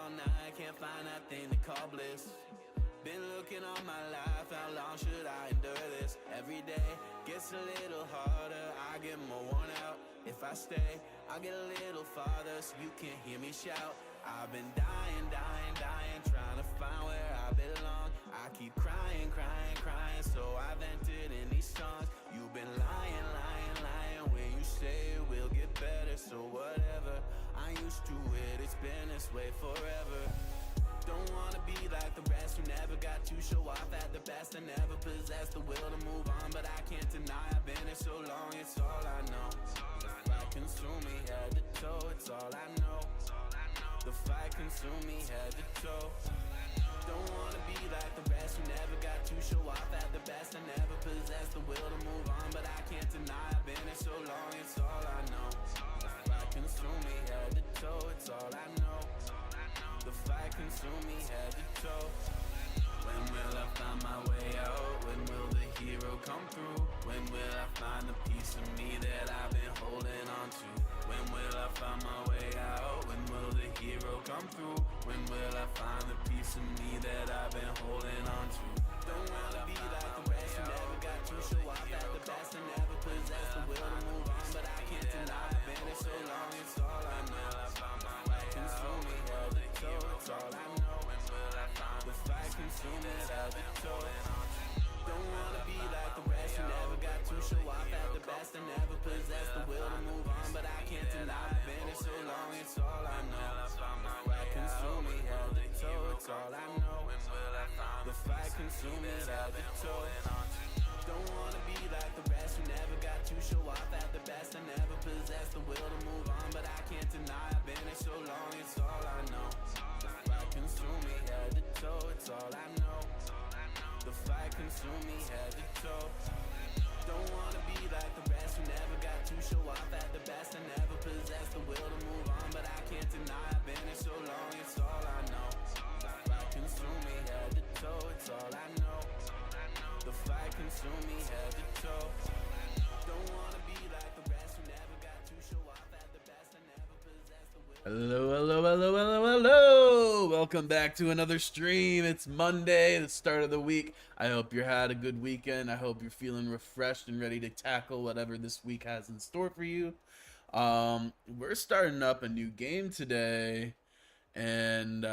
all night, can't find that thing to call bliss. Been looking all my life, how long should I endure this? Every day gets a little harder, I get more worn out. If I stay, I'll get a little farther so you can hear me shout. I've been dying, trying to find where I belong. I keep crying, so I vented in these songs. You've been lying when you say it will get better. So whatever, I'm used to it, it's been this way forever. Don't wanna be like the rest who never got to show off at the best. I never possessed the will to move on, but I can't deny I've been here so long, it's all I know. The fight consume me head to toe, it's all I know. The fight consume me head to toe. Don't wanna be like the rest who never got to show off at the best. I never possessed the will to move on, but I can't deny I've been here so long, it's all I know. The fight consume me head to toe, it's all I know. The fight consume me head to toe. When will I find my way out? When will the hero come through? When will I find the piece of me that I've been holding on to? When will I find my way out? When will the hero come through? When will I find the piece of me that I've been holding on to? Don't wanna be like the rest who never got to show off at the best. I never possessed the will to move on, but I can't deny I've been here so long, it's all I know. The fight consume me head to toe, it's all I know. The fight consume me head to toe. Don't wanna be like the rest who never got to show off at the best. I never possessed the will to move on, but I can't deny I've been here so long, it's all I know. The fight consume me head to toe, it's all I know. The fight consume me head to toe. Don't wanna be like the rest who never got to show off at the best. I never possessed the will to move on, but I can't deny I've been here so long, it's all I know. The fight consume me head to toe, it's all I know. The fight consume me head to toe. Don't wanna be like the rest who never got to show off at the best. I never possessed the will to move on, but I can't deny I've been here so long, it's all I know. The fight consume me head to toe, it's all I know. The fight consume me head to toe. Don't wanna be like the rest who never got to show off at the best. I never possessed the will. Hello. Welcome back to another stream. It's Monday, the start of the week. I hope you had a good weekend. I hope you're feeling refreshed and ready to tackle whatever this week has in store for you. We're starting up a new game today. And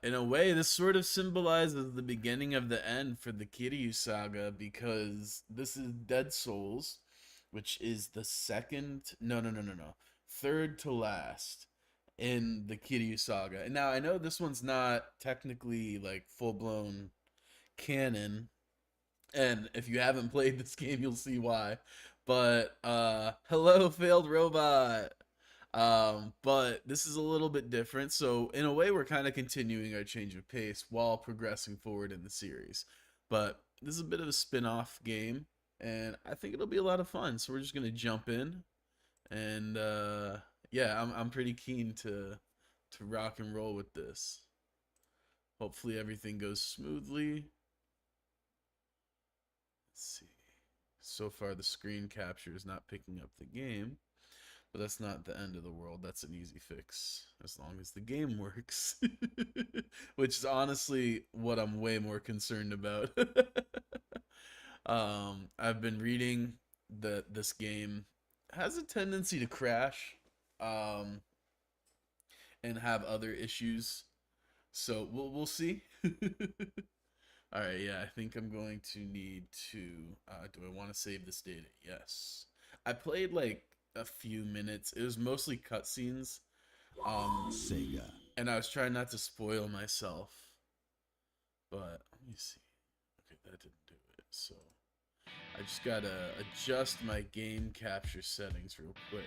in a way, this sort of symbolizes the beginning of the end for the Kiryu saga, because this is Dead Souls, which is the third to last in the Kiryu saga. And now I know this one's not technically like full-blown canon, and if you haven't played this game, you'll see why. But hello, failed robot. But this is a little bit different, so in a way we're kind of continuing our change of pace while progressing forward in the series. But this is a bit of a spin-off game, and I think it'll be a lot of fun, so we're just gonna jump in. And yeah, I'm pretty keen to rock and roll with this. Hopefully everything goes smoothly. Let's see. So far the screen capture is not picking up the game. But that's not the end of the world. That's an easy fix, as long as the game works. Which is honestly what I'm way more concerned about. I've been reading that this game has a tendency to crash and have other issues. So we'll see. Alright, yeah, I think I'm going to need to... do I want to save this data? Yes. I played like a few minutes. It was mostly cutscenes. Sega. And I was trying not to spoil myself. But let me see. Okay, that didn't do it. So I just gotta adjust my game capture settings real quick.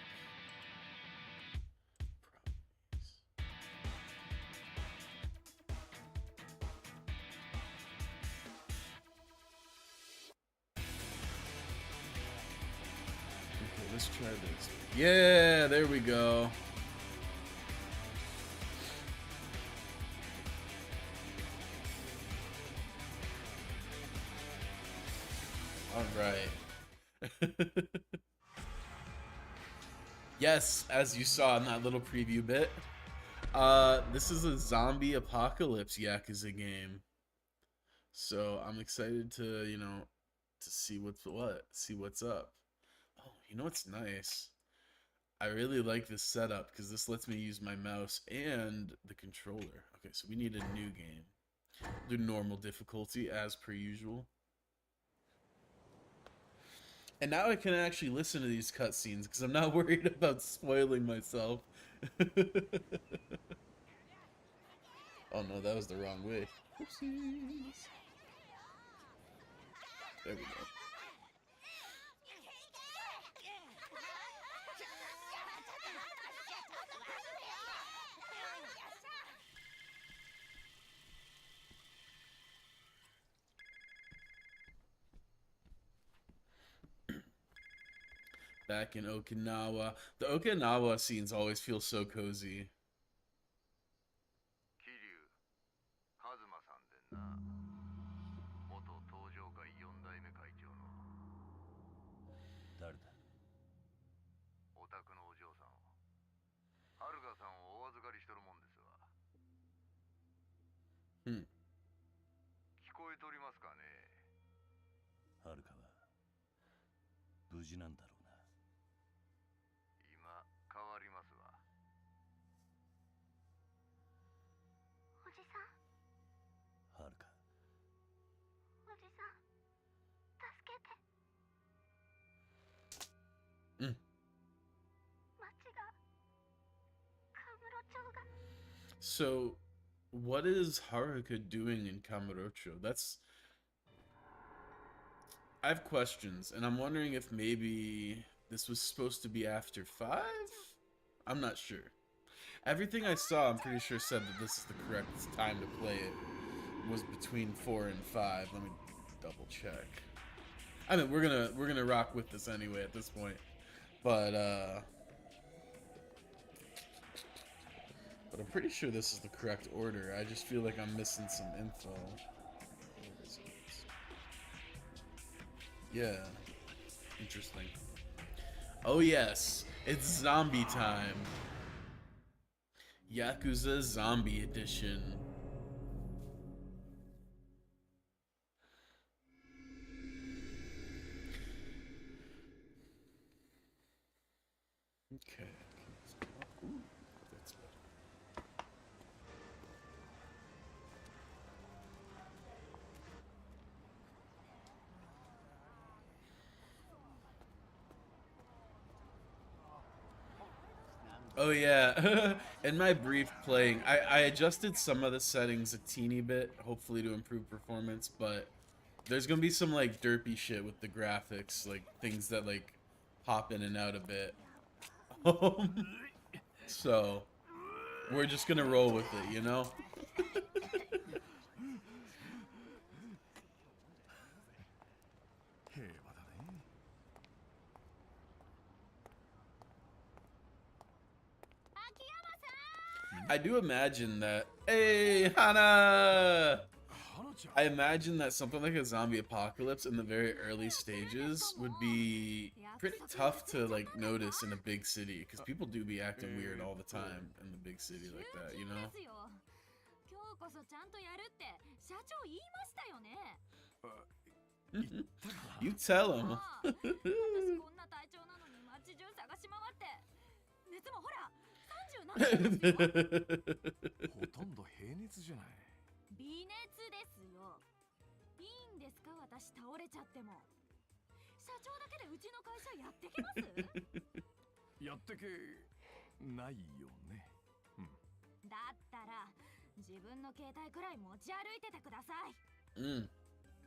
Let's try this. Yeah, there we go. All right. Yes, as you saw in that little preview bit, This is a zombie apocalypse Yakuza game. So I'm excited to, to see see what's up. Oh, you know what's nice? I really like this setup because this lets me use my mouse and the controller. Okay, so we need a new game. Do normal difficulty as per usual. And now I can actually listen to these cutscenes because I'm not worried about spoiling myself. Oh no, that was the wrong way. Oopsies. There we go. Back in Okinawa. The Okinawa scenes always feel so cozy. 桐生一馬さんでんな。元東上会4代目会長の。誰だ？お宅のお嬢さんを。はるかさんをお預かりしとるもんですわ。聞こえとりますかね。はるかは無事なんだろうな。今変わりますわ。おじさん、はるか、おじさん、助けて。町が、カムロ町が。 So, what is Haruka doing in Kamurocho? I have questions, and I'm wondering if maybe this was supposed to be after 5? I'm not sure. Everything I saw, I'm pretty sure said that this is the correct time to play it. Was between 4 and 5. Let me double check. I mean, we're gonna rock with this anyway at this point. But I'm pretty sure this is the correct order. I just feel like I'm missing some info. Yeah. Interesting. Oh yes, it's zombie time. Yakuza Zombie Edition. Okay. Ooh, that's better. Oh yeah, in my brief playing, I adjusted some of the settings a teeny bit, hopefully to improve performance, but there's gonna be some like derpy shit with the graphics, like things that like pop in and out a bit. So we're just gonna roll with it, you know? I do imagine that. Hey, Hana! I imagine that something like a zombie apocalypse in the very early stages would be pretty tough to like notice in a big city because people do be acting weird all the time in the big city like that, you know? You tell him. ほとんど平熱じゃない。微熱ですよ。いいんですか、私倒れちゃっても。社長だけでうちの会社やってけます？やってけないよね。だったら自分の携帯くらい持ち歩いててください。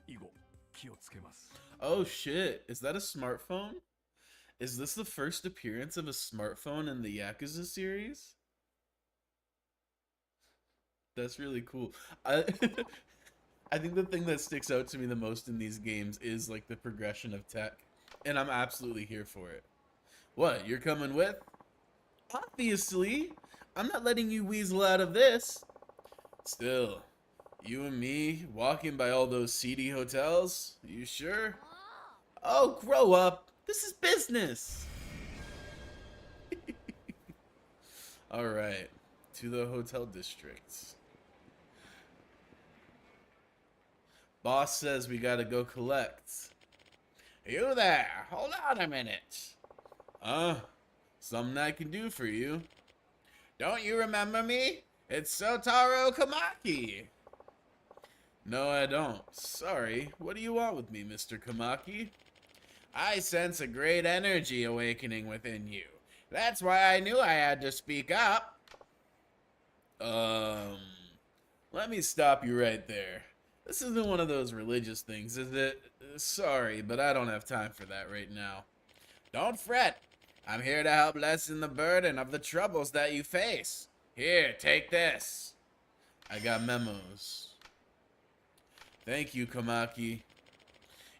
以後気をつけます。Oh shit, is that a smartphone? Is this the first appearance of a smartphone in the Yakuza series? That's really cool. I think the thing that sticks out to me the most in these games is like the progression of tech, and I'm absolutely here for it. What, you're coming with? Obviously, I'm not letting you weasel out of this. Still, you and me walking by all those seedy hotels? You sure? Oh, grow up. This is business. All right. to the hotel district. Boss says we gotta go collect. You there, hold on a minute. Something I can do for you. Don't you remember me? It's Sotaro Kamaki. No, I don't. Sorry. What do you want with me, Mr. Kamaki? I sense a great energy awakening within you. That's why I knew I had to speak up. Let me stop you right there. This isn't one of those religious things, is it? Sorry, but I don't have time for that right now. Don't fret. I'm here to help lessen the burden of the troubles that you face. Here, take this. I got memos. Thank you, Kamaki.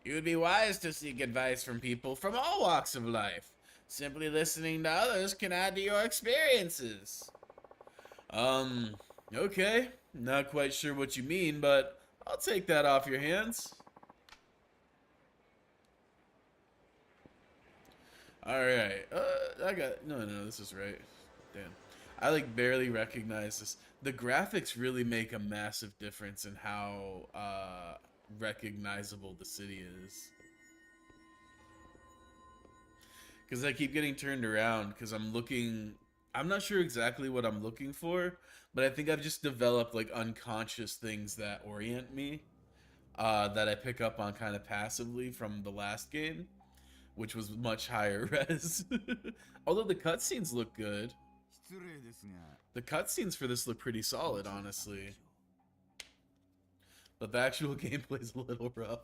You would be wise to seek advice from people from all walks of life. Simply listening to others can add to your experiences. Okay. Not quite sure what you mean, but I'll take that off your hands. Alright. No, this is right. Damn. I like barely recognize this. The graphics really make a massive difference in how recognizable the city is. Because I keep getting turned around because I'm not sure exactly what I'm looking for, but I think I've just developed like unconscious things that orient me, that I pick up on kind of passively from the last game, which was much higher res. Although the cutscenes look good. The cutscenes for this look pretty solid, honestly. But the actual gameplay is a little rough.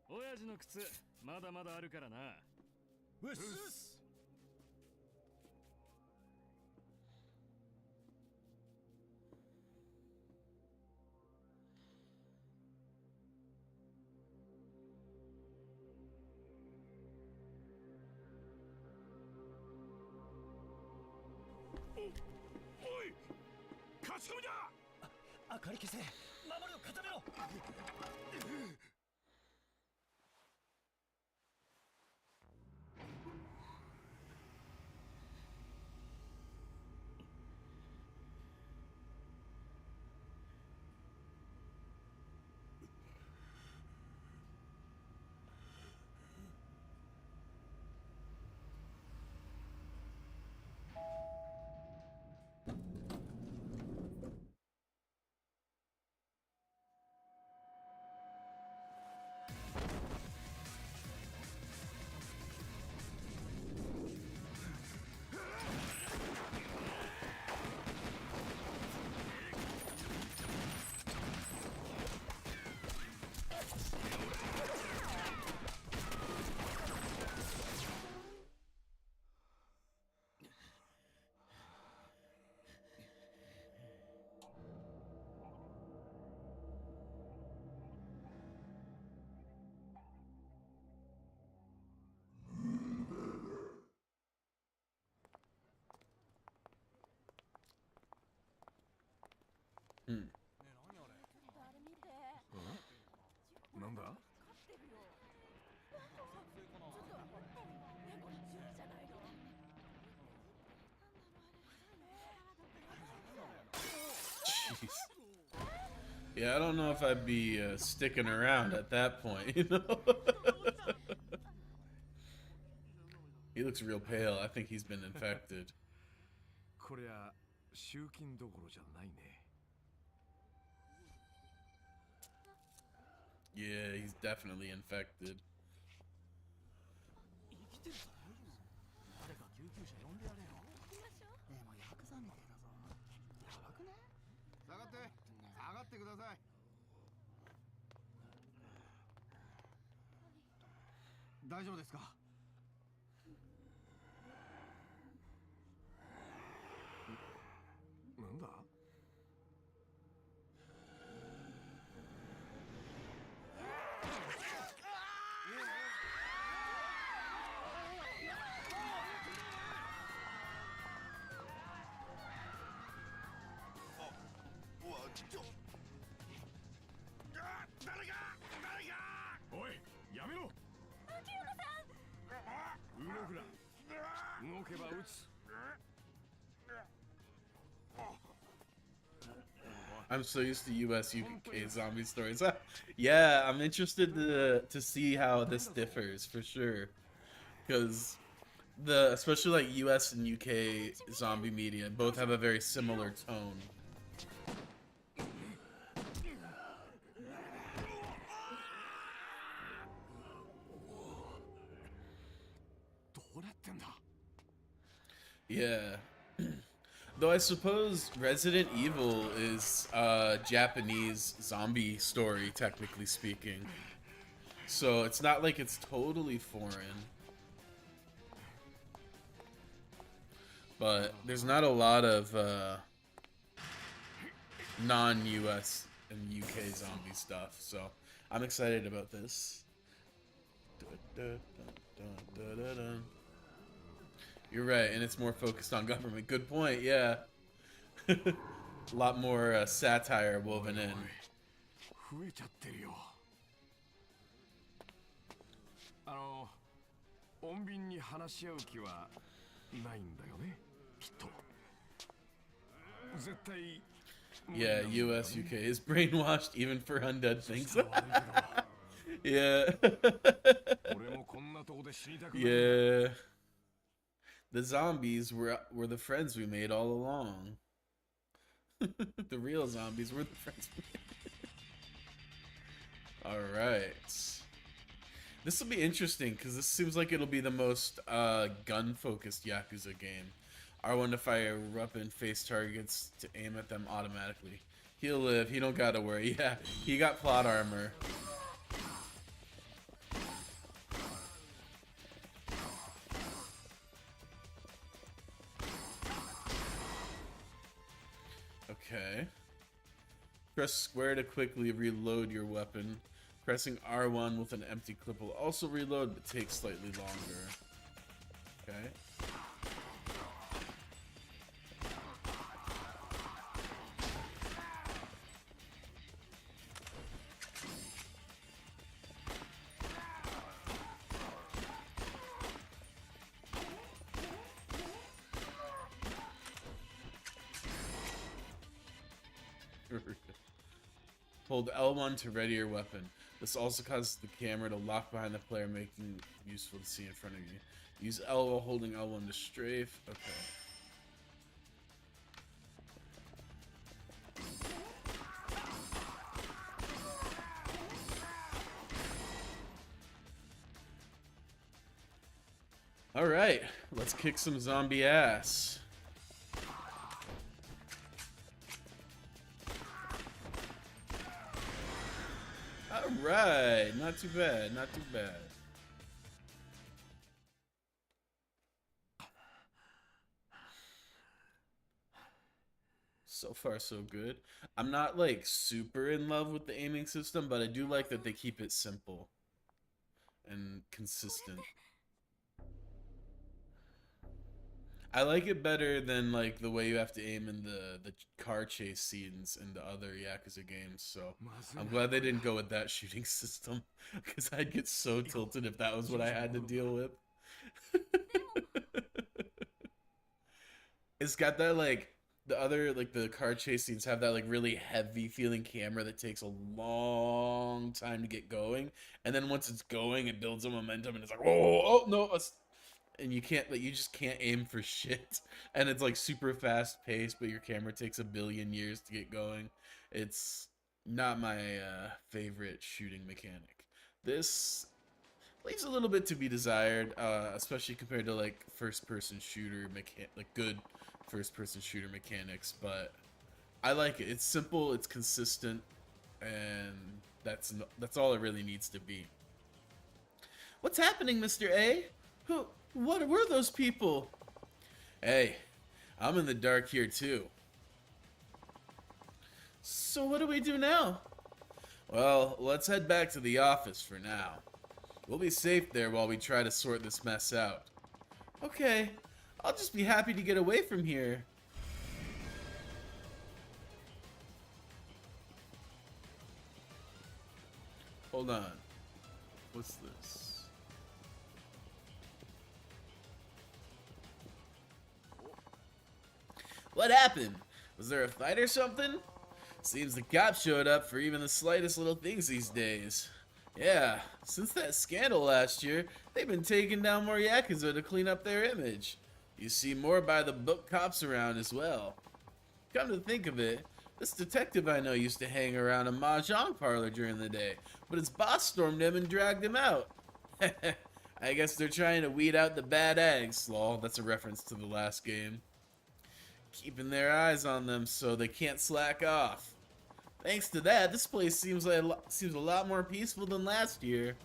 親父の靴まだまだあるからな。うっす。おい、勝ち込みだ。明かり消せ。守りを固めろ。なんだJeez. Yeah, I don't know if I'd be sticking around at that point, you know? He looks real pale. I think he's been infected. こりゃ集金どころじゃないね。 Yeah, he's definitely infected. 誰か救急車呼んでやれよ。もうヤクザみたいだぞ。やばくね？下がって下がってください。大丈夫ですか？なんだおいやめろ動くな動動けば撃つ。 I'm so used to US UK zombie stories. Yeah, I'm interested to see how this differs for sure, because especially like US and UK zombie media both have a very similar tone. どうなってんだ。 Yeah. Though I suppose Resident Evil is a Japanese zombie story, technically speaking. So it's not like it's totally foreign. But there's not a lot of non-US and UK zombie stuff, so I'm excited about this. You're right, and it's more focused on government. Good point, yeah. A lot more satire woven in. 増えちゃってるよ。穏便に話し合う気はないんだよね、きっと。絶対。 Yeah, US, UK is brainwashed even for undead things. Yeah. Yeah. The zombies were the friends we made all along. The real zombies were the friends we made. Alright. This will be interesting, because this seems like it'll be the most gun-focused Yakuza game. R1 to fire weapon face targets to aim at them automatically. He'll live, he don't gotta worry. Yeah, he got plot armor. Okay. Press square to quickly reload your weapon. Pressing R1 with an empty clip will also reload, but takes slightly longer. Okay. Hold L1 to ready your weapon. This also causes the camera to lock behind the player, making it useful to see in front of you. Use L while holding L1 to strafe. Okay. Alright, let's kick some zombie ass. Alright, not too bad, not too bad. So far, so good. I'm not like super in love with the aiming system, but I do like that they keep it simple and consistent. I like it better than like the way you have to aim in the car chase scenes in the other Yakuza games. So I'm glad they didn't go with that shooting system, because I'd get so tilted if that was what I had to deal with. It's got that like the other like the car chase scenes have that like really heavy feeling camera that takes a long time to get going, and then once it's going, it builds a momentum, and it's like oh no. And you can't, like, you just can't aim for shit. And it's like super fast paced, but your camera takes a billion years to get going. It's not my favorite shooting mechanic. This leaves a little bit to be desired, especially compared to like first-person shooter like good first-person shooter mechanics. But I like it. It's simple, it's consistent, and that's all it really needs to be. What's happening, Mr. A? What were those people? Hey, I'm in the dark here too. So what do we do now? Well, let's head back to the office for now. We'll be safe there while we try to sort this mess out. Okay, I'll just be happy to get away from here. Hold on. What's this? What happened? Was there a fight or something? Seems the cops showed up for even the slightest little things these days. Yeah, since that scandal last year, they've been taking down more Yakuza to clean up their image. You see more by-the-book cops around as well. Come to think of it, this detective I know used to hang around a mahjong parlor during the day, but his boss stormed him and dragged him out. I guess they're trying to weed out the bad eggs, lol. That's a reference to the last game. Keeping their eyes on them so they can't slack off. Thanks to that, this place seems a lot more peaceful than last year.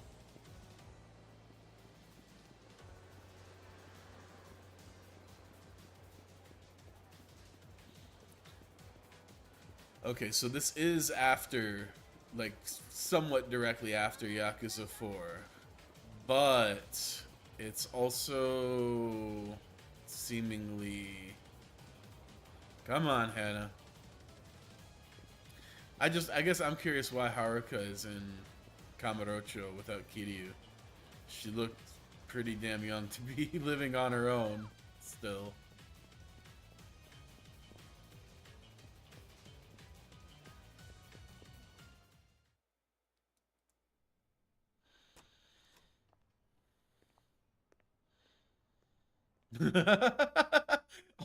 Okay, so this is after, like, somewhat directly after Yakuza 4. But it's also seemingly... Come on, Hannah. I guess I'm curious why Haruka is in Kamurocho without Kiryu. She looked pretty damn young to be living on her own still.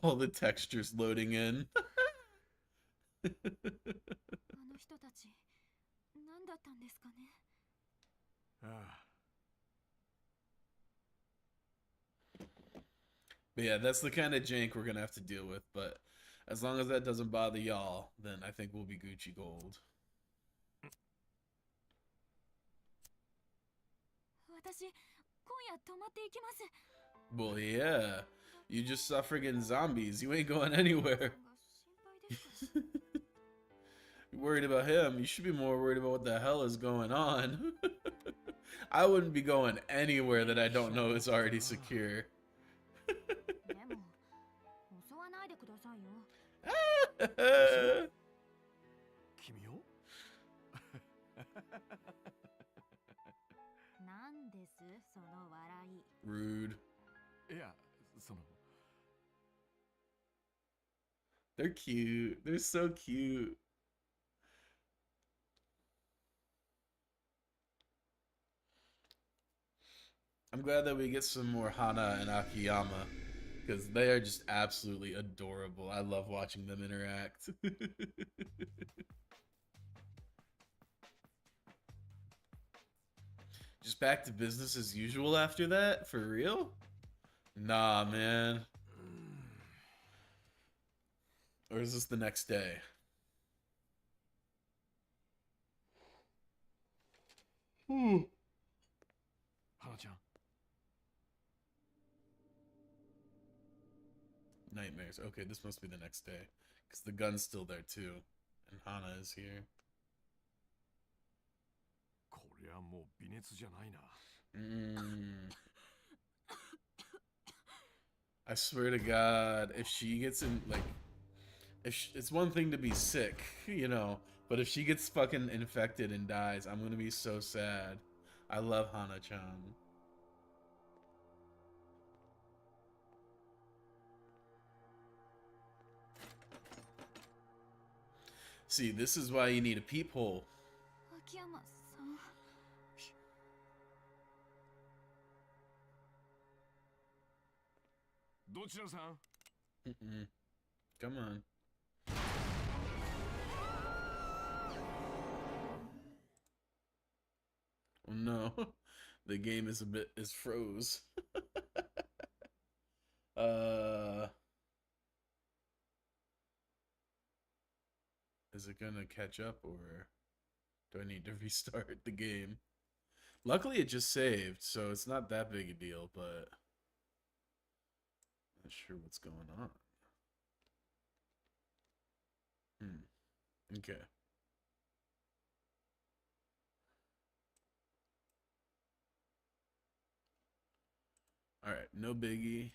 All the textures loading in. あの人たち何だったんですかね。ああ But yeah, that's the kind of jank we're gonna have to deal with. But as long as that doesn't bother y'all, then I think we'll be Gucci Gold. 私今夜泊まっていきます。 Well, yeah. You just saw friggin' zombies. You ain't going anywhere. 心配ですから。 You're worried about him. You should be more worried about what the hell is going on. I wouldn't be going anywhere that I don't know is already secure. でも襲わないでくださいよ。君をなんですその笑い。 Rude. いやその They're cute. They're so cute. I'm glad that we get some more Hana and Akiyama, because they are just absolutely adorable. I love watching them interact. Just back to business as usual after that? For real? Nah, man. Or is this the next day? Hmm. 花ちゃん Nightmares. Okay, this must be the next day. Because the gun's still there too. And Hana is here. こりゃもう微熱じゃないな I swear to God, if she gets in, like, it's one thing to be sick, you know, but if she gets fucking infected and dies, I'm gonna be so sad. I love Hana-chan. See, this is why you need a peephole. 秋山さん。 どちらさん Come on. Oh no, the game is froze. Is it gonna catch up or do I need to restart the game? Luckily it just saved, so it's not that big a deal, but not sure what's going on. Okay. Alright, no biggie.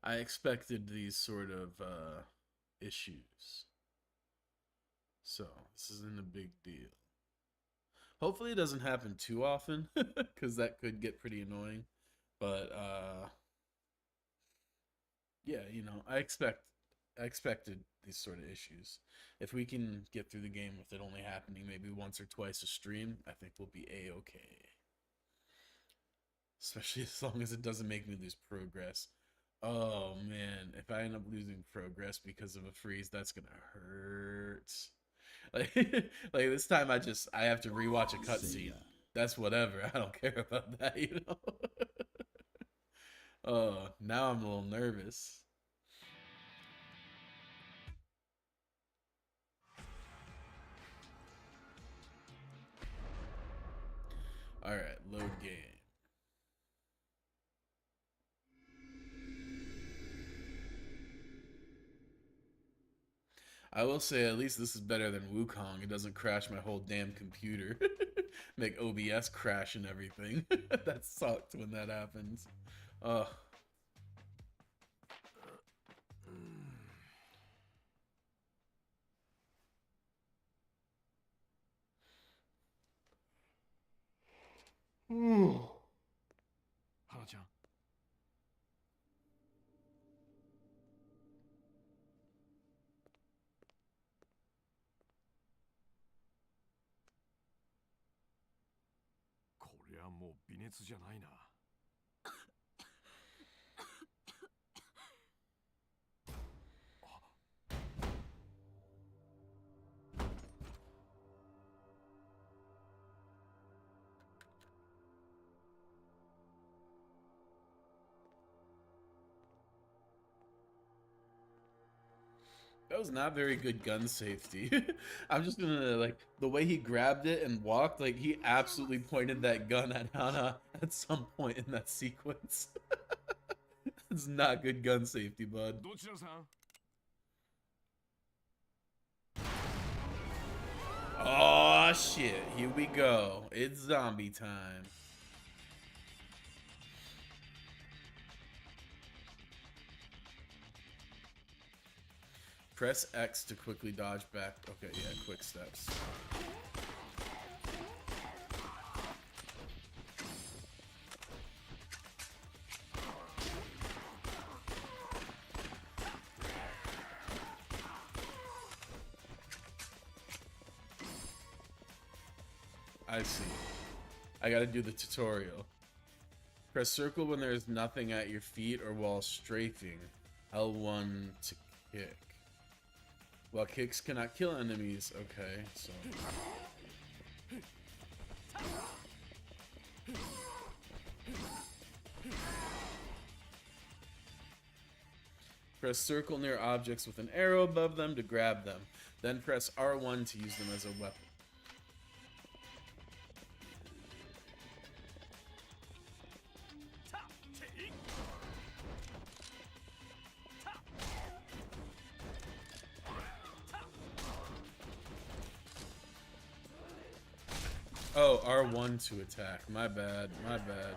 I expected these sort of issues. So, this isn't a big deal. Hopefully it doesn't happen too often, because that could get pretty annoying. But yeah, you know, I expected these sort of issues. If we can get through the game with it only happening maybe once or twice a stream, I think we'll be a-okay. Especially as long as it doesn't make me lose progress. Oh man, if I end up losing progress because of a freeze, that's gonna hurt. Like, like this time I have to rewatch a cutscene. That's whatever. I don't care about that, you know. Oh, now I'm a little nervous. All right, load game. I will say at least this is better than Wukong. It doesn't crash my whole damn computer. Make OBS crash and everything. That sucked when that happens. Ugh. Hana-chan. こりゃもう微熱じゃないな。That was not very good gun safety. I'm just gonna, like, the way he grabbed it and walked, like, he absolutely pointed that gun at Hana at some point in that sequence. It's not good gun safety, bud. どちらさん Oh shit, here we go. It's zombie time. Press X to quickly dodge back. Okay, yeah, quick steps. I see. I gotta do the tutorial. Press circle when there is nothing at your feet or while strafing. L1 to kick. While kicks cannot kill enemies. Okay, so... Press circle near objects with an arrow above them to grab them. Then press R1 to use them as a weapon. Oh, R1 to attack. My bad. My bad.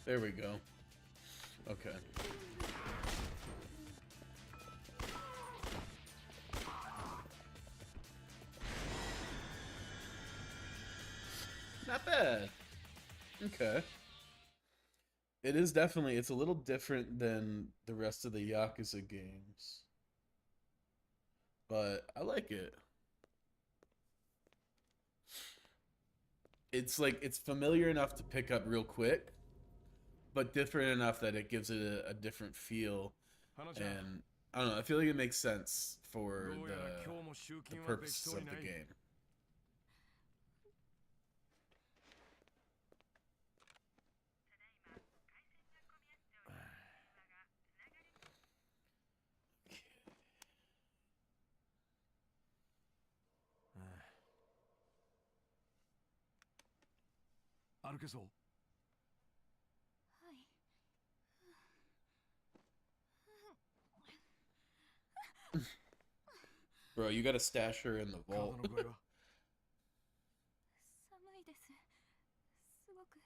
There we go. Okay. Not bad. Okay. It is definitely, it's a little different than the rest of the Yakuza games. But I like it. It's like, it's familiar enough to pick up real quick, but different enough that it gives it a different feel. And I don't know, I feel like it makes sense for the purposes of the game. Bro, you gotta stash her in the vault. 寒いです。すごく。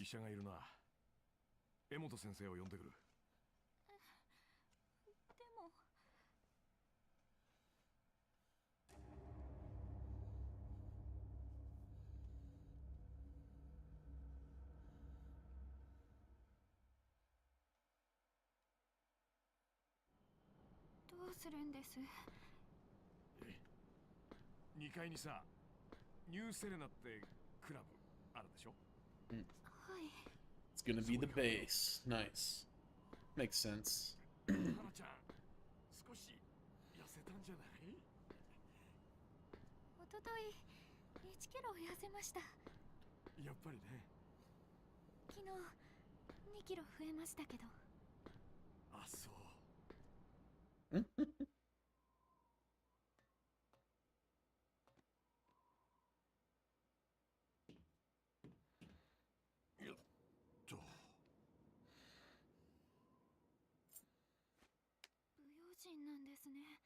者がいるな。江本先生を呼んでくる。でもどうするんです？2階にさ、ニューセレナってクラブあるでしょ。はい。 It's gonna be the base. Nice. Makes sense. 花ちゃん、少し痩せたんじゃない？おととい1キロ痩せました。やっぱりね。昨日2キロ増えましたけど。あ、そう。よっと。不用心なんですね、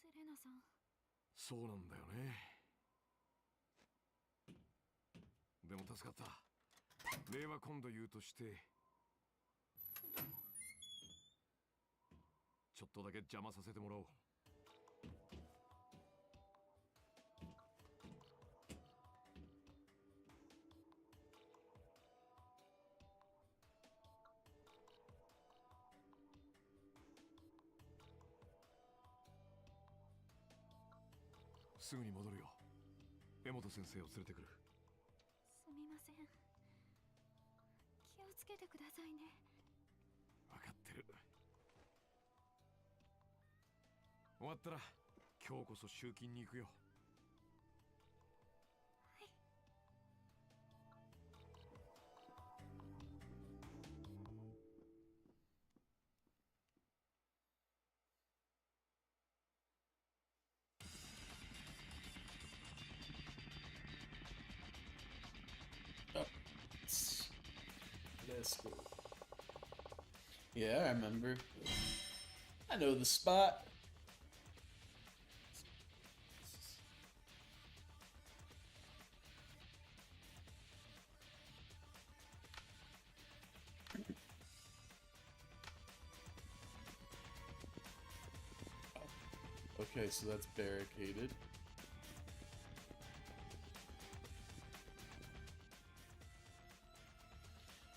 セレナさん。そうなんだよね。でも助かった。礼は今度言うとして、ちょっとだけ邪魔させてもらおう。すぐに戻るよ。江本先生を連れてくる。すみません。気をつけてくださいね。分かってる。終わったら今日こそ集金に行くよ。Let's go. Yeah, I remember. I know the spot. Okay, so that's barricaded.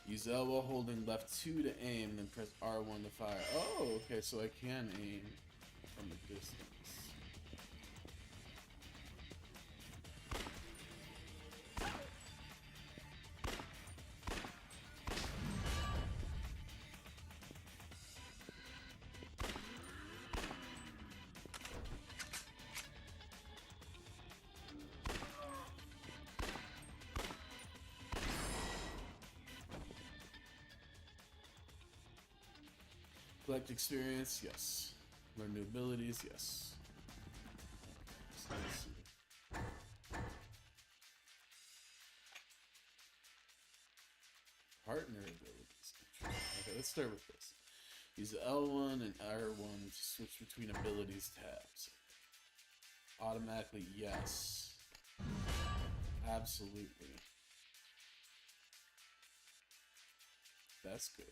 Use L while holding left 2 to aim, then press R1 to fire. Oh, okay, so I can aim from a distance. Collect experience, yes. Learn new abilities, yes. So let's see. Partner abilities. Okay, let's start with this. Use L1 and R1 to switch between abilities tabs. Automatically, yes. Absolutely. That's good.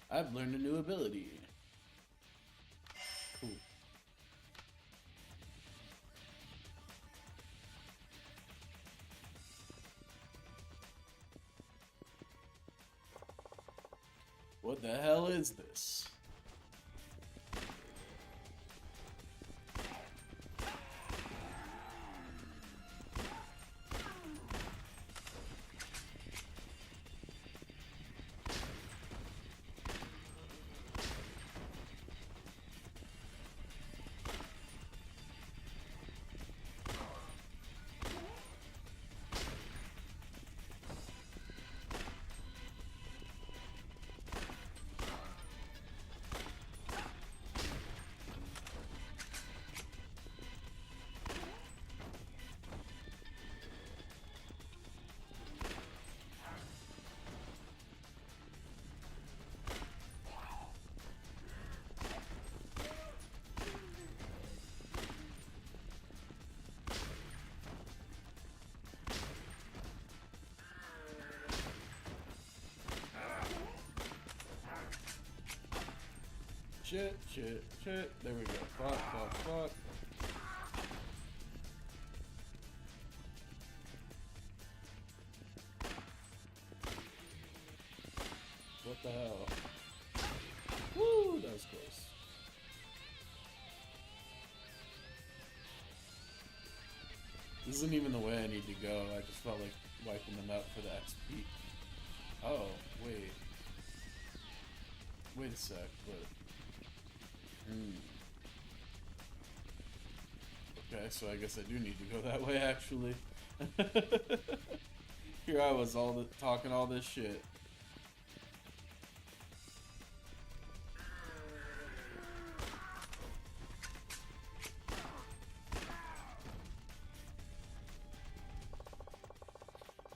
I've learned a new ability. Cool. What the hell is this? Shit, shit, shit. There we go. Fuck, fuck, fuck. What the hell? Woo, that was close. This isn't even the way I need to go. I just felt like wiping them out for the XP. Oh, wait. Wait a sec, but... Okay, so I guess I do need to go that way, actually. Here I was talking all this shit.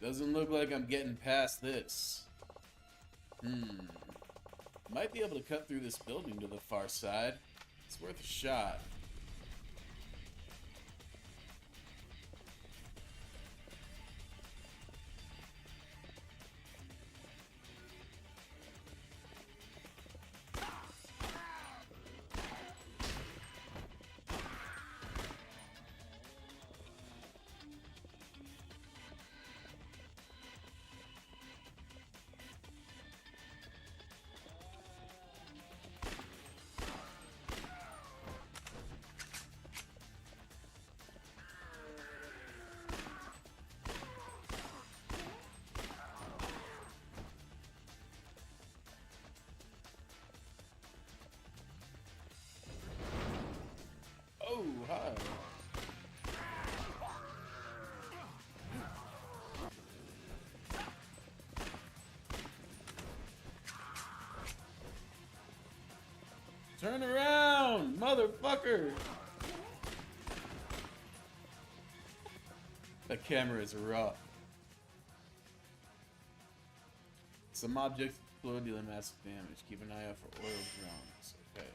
Doesn't look like I'm getting past this. Might be able to cut through this building to the far side. It's worth a shot. Oh, hi. Turn around, motherfucker! That camera is rough. Some objects explode, dealing massive damage. Keep an eye out for oil drones. Okay.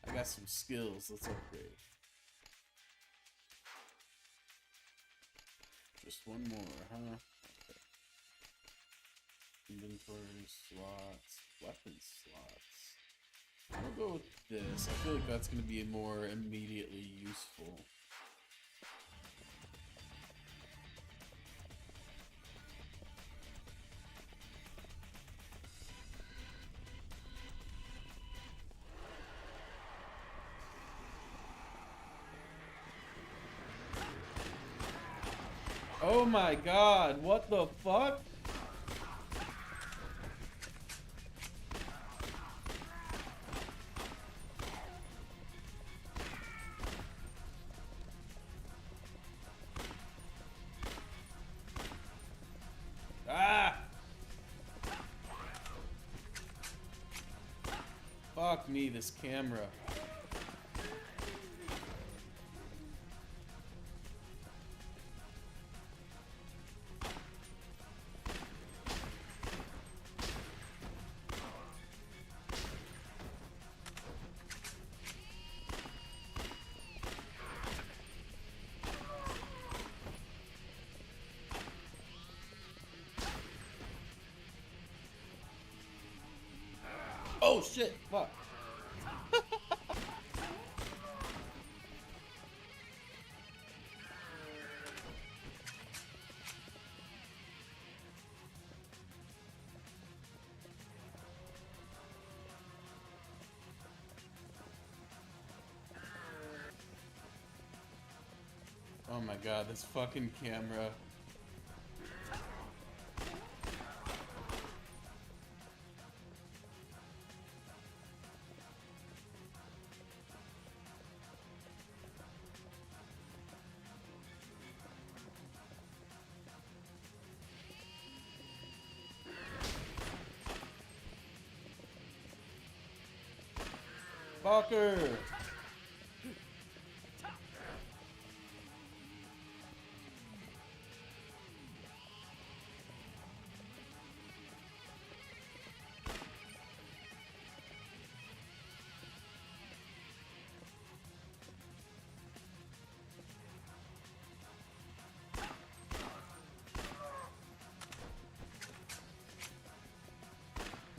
I got some skills. Let's upgrade. Just one more, huh? Okay. Inventory slots, weapon slots. I'll go with this. I feel like that's going to be more immediately useful. Oh my god, what the fuck? Ah! Fuck me, this camera. Oh shit, fuck. Oh my god, this fucking camera. Fucker!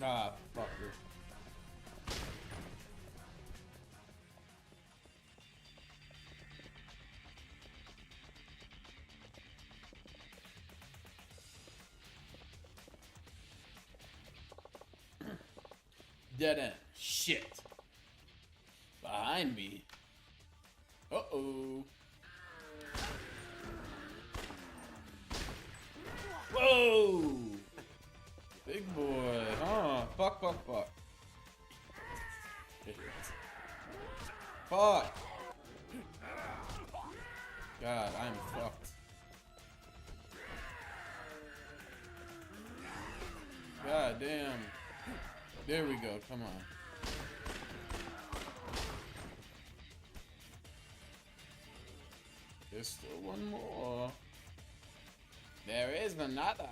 Ah, fucker. Dead end. Shit. Behind me. Uh-oh. Whoa! Big boy. Huh. Fuck, fuck, fuck. Fuck. God, I'm fucked. God damn. There we go. Come on. There's still one more. There is another.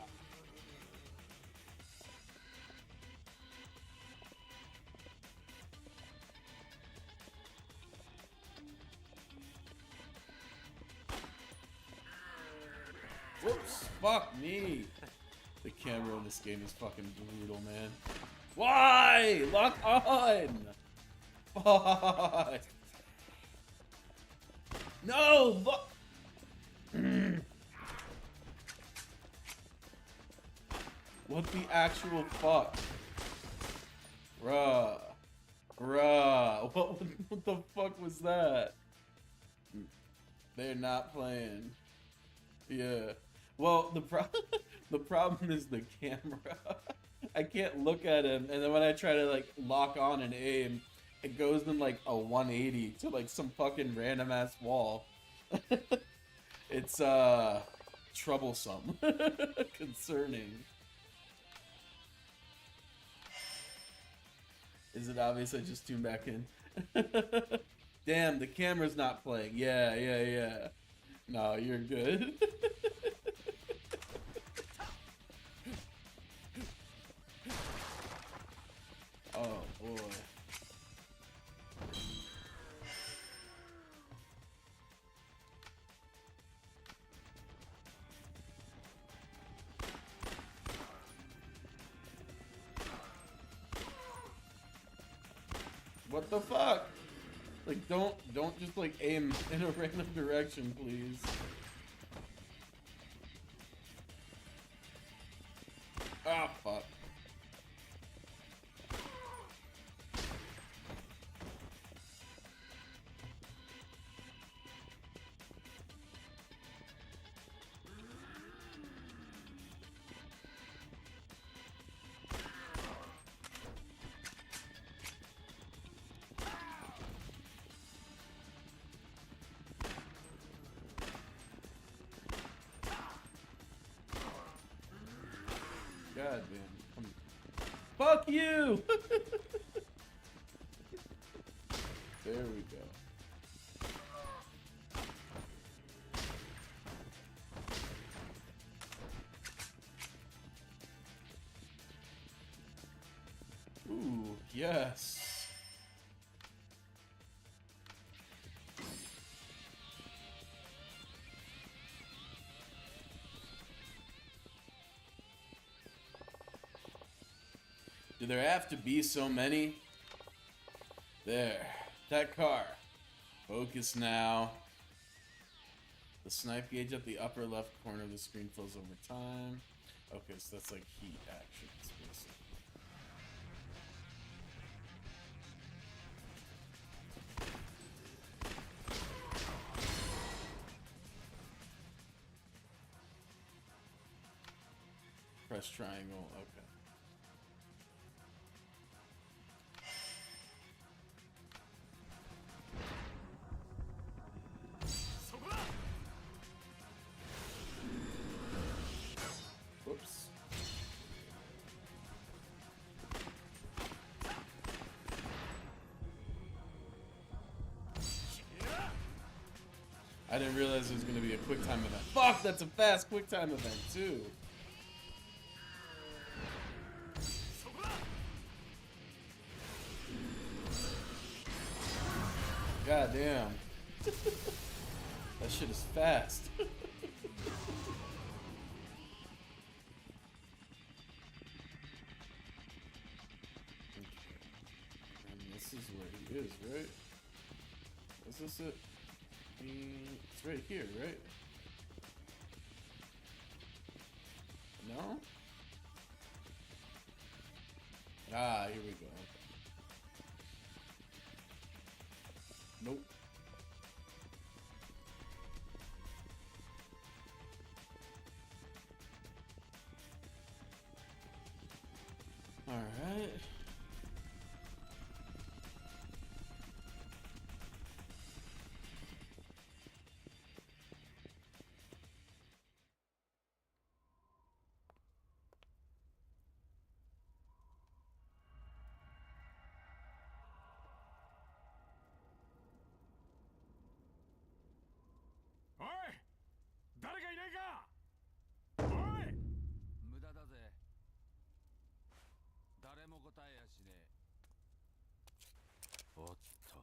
Whoops. Fuck me. The camera in this game is fucking brutal, man. Why? Lock on! Fuck! No! Look! What the actual fuck? Bruh. Bruh. What the fuck was that? They're not playing. Yeah. Well, the problem is the camera. I can't look at him, and then when I try to like lock on and aim, it goes in like a 180 to like some fucking random ass wall. It's troublesome. Concerning. Is it obvious I just tuned back in? Damn, the camera's not playing. Yeah. No, you're good. Oh boy. What the fuck? Like, don't just like aim in a random direction, please. Ah, fuck. God damn. Fuck you! There we go. Ooh, yes. Do there have to be so many? There. That car. Focus now. The snipe gauge at the upper left corner of the screen fills over time. Okay, so that's like heat actions, basically. Press triangle, okay. Whoops. I didn't realize it was gonna be a quick time event. Fuck, that's a fast quick time event too. God damn. That shit is fast. And this is where he is, right? Is this it? It's right here, right? No? Ah, here we go. Nope. All right.おい誰かいないかおい無駄だぜ誰も答えやしねえおっと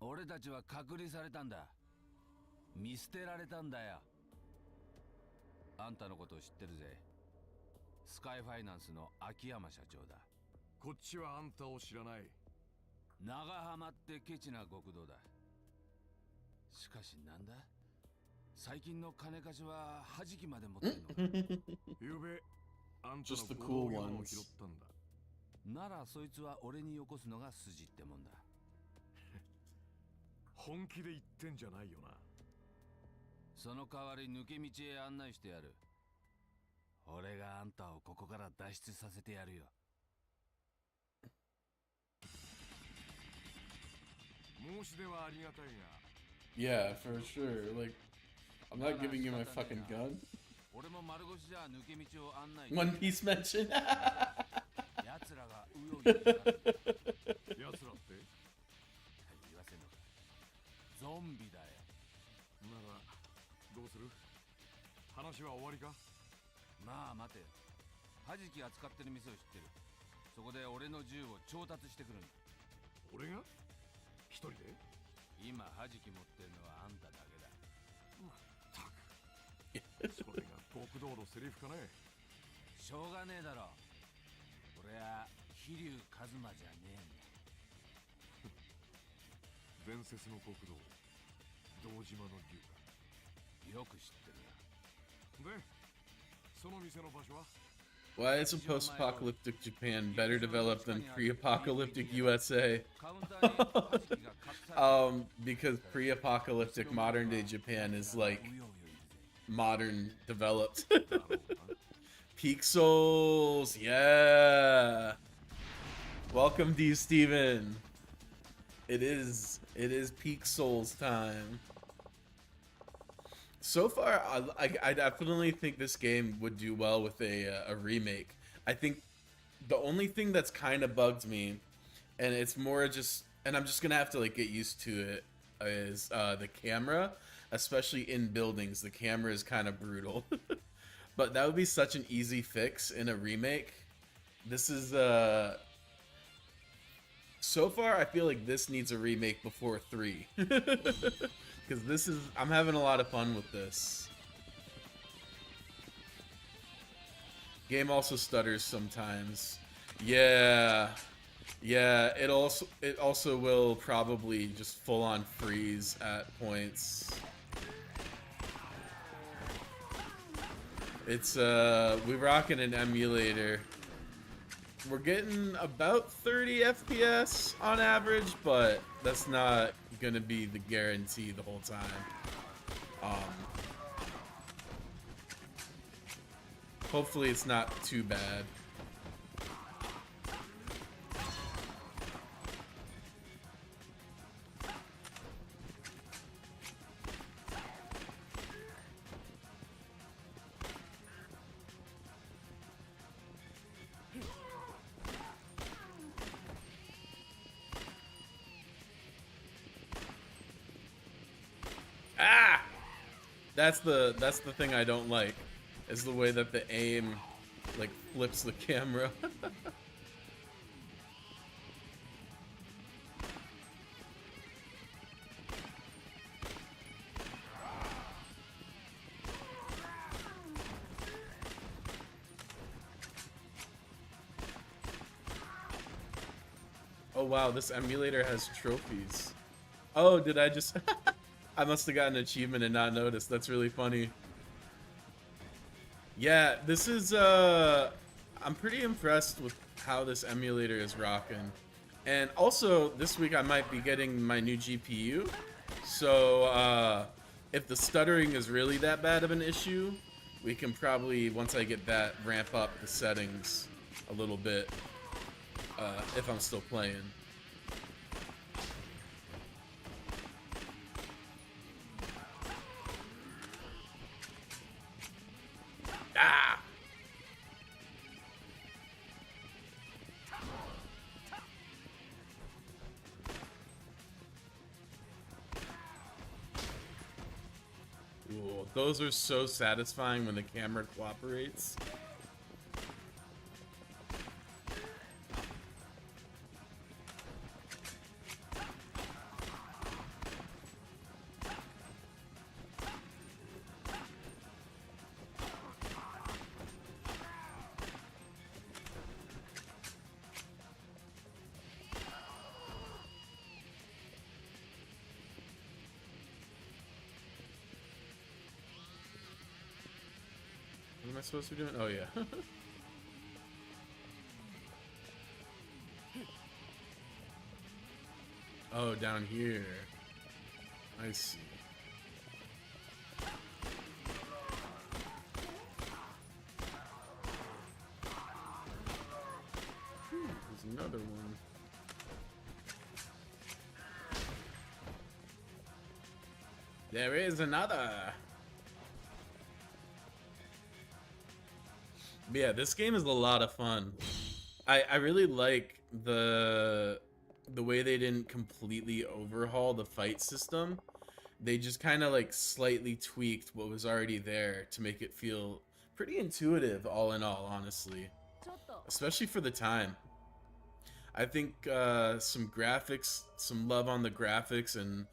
俺たちは隔離されたんだ見捨てられたんだよあんたのことを知ってるぜスカイファイナンスの秋山社長だこっちはあんたを知らない長浜ってケチな極道だしかしなんだ最近の金貸しは弾きまで持ってんのかゆうべあんたの Just the 小 cool 道具を ones. 拾ったんだならそいつは俺によこすのが筋ってもんだ本気で言ってんじゃないよなその代わり抜け道へ案内してやる俺があんたをここから脱出させてやるよ申し出はありがたいが Yeah, for sure. Like, I'm not giving you my fucking gun. 俺も丸腰じゃ抜け道を案内 One Piece mention. 奴らがうようよしてた奴らって言わせんのかゾンビだよならどうする話は終わりかまあ待てよ弾き扱ってる店を知ってるそこで俺の銃を調達してくるんだ俺が一人で今弾き持ってるのはあんただけだまったくそれが極道のセリフかねしょうがねえだろ俺は飛龍一馬じゃねえんだ伝説の極道堂島の龍かよく知ってるでその店の場所は Why is a post-apocalyptic Japan better developed than pre-apocalyptic USA? Because pre-apocalyptic modern-day Japan is like modern developed. Peak Souls, yeah. Welcome to you, Steven. It is Peak Souls time. So far, I definitely think this game would do well with a remake. I think the only thing that's kind of bugged me, and it's more just, and I'm just gonna have to like get used to it, is the camera, especially in buildings. The camera is kind of brutal, but that would be such an easy fix in a remake. This is so far, I feel like this needs a remake before 3. Because this is, I'm having a lot of fun with this. Game also stutters sometimes. Yeah. Yeah, it also will probably just full on freeze at points. It's we rocking an emulator. We're getting about 30 FPS on average, but that's not gonna be the guarantee the whole time. Hopefully it's not too bad. That's the thing I don't like, is the way that the aim like flips the camera. Oh wow, this emulator has trophies. Oh, did I just... I must have gotten an achievement and not noticed. That's really funny. Yeah, this is, I'm pretty impressed with how this emulator is rocking. And also, this week I might be getting my new GPU. So, if the stuttering is really that bad of an issue, we can probably, once I get that, ramp up the settings a little bit. If I'm still playing. Ah! Ooh, those are so satisfying when the camera cooperates. What am I supposed to be doing? Oh, yeah. Oh, down here. I see. There's another one. There is another. But yeah, this game is a lot of fun. I really like the way they didn't completely overhaul the fight system. They just kind of like slightly tweaked what was already there to make it feel pretty intuitive, all in all, honestly. Especially for the time. I think some graphics, some love on the graphics, and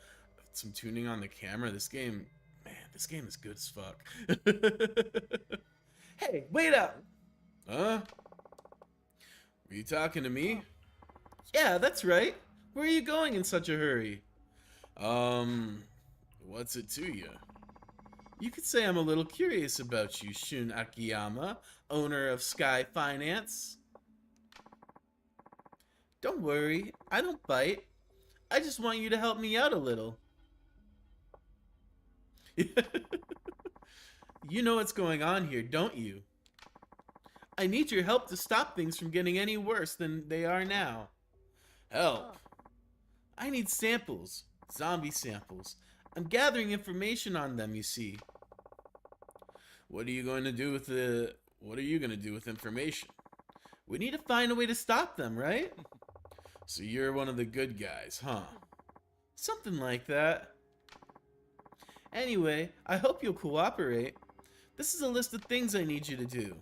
some tuning on the camera. This game, man, this game is good as fuck. Hey, wait up! Huh? Were you talking to me? Yeah, that's right. Where are you going in such a hurry? What's it to you? You could say I'm a little curious about you, Shun Akiyama, owner of Sky Finance. Don't worry, I don't bite. I just want you to help me out a little. You know what's going on here, don't you? I need your help to stop things from getting any worse than they are now. Help. I need samples. Zombie samples. I'm gathering information on them, you see. What are you going to do with information? We need to find a way to stop them, right? So you're one of the good guys, huh? Something like that. Anyway, I hope you'll cooperate. This is a list of things I need you to do.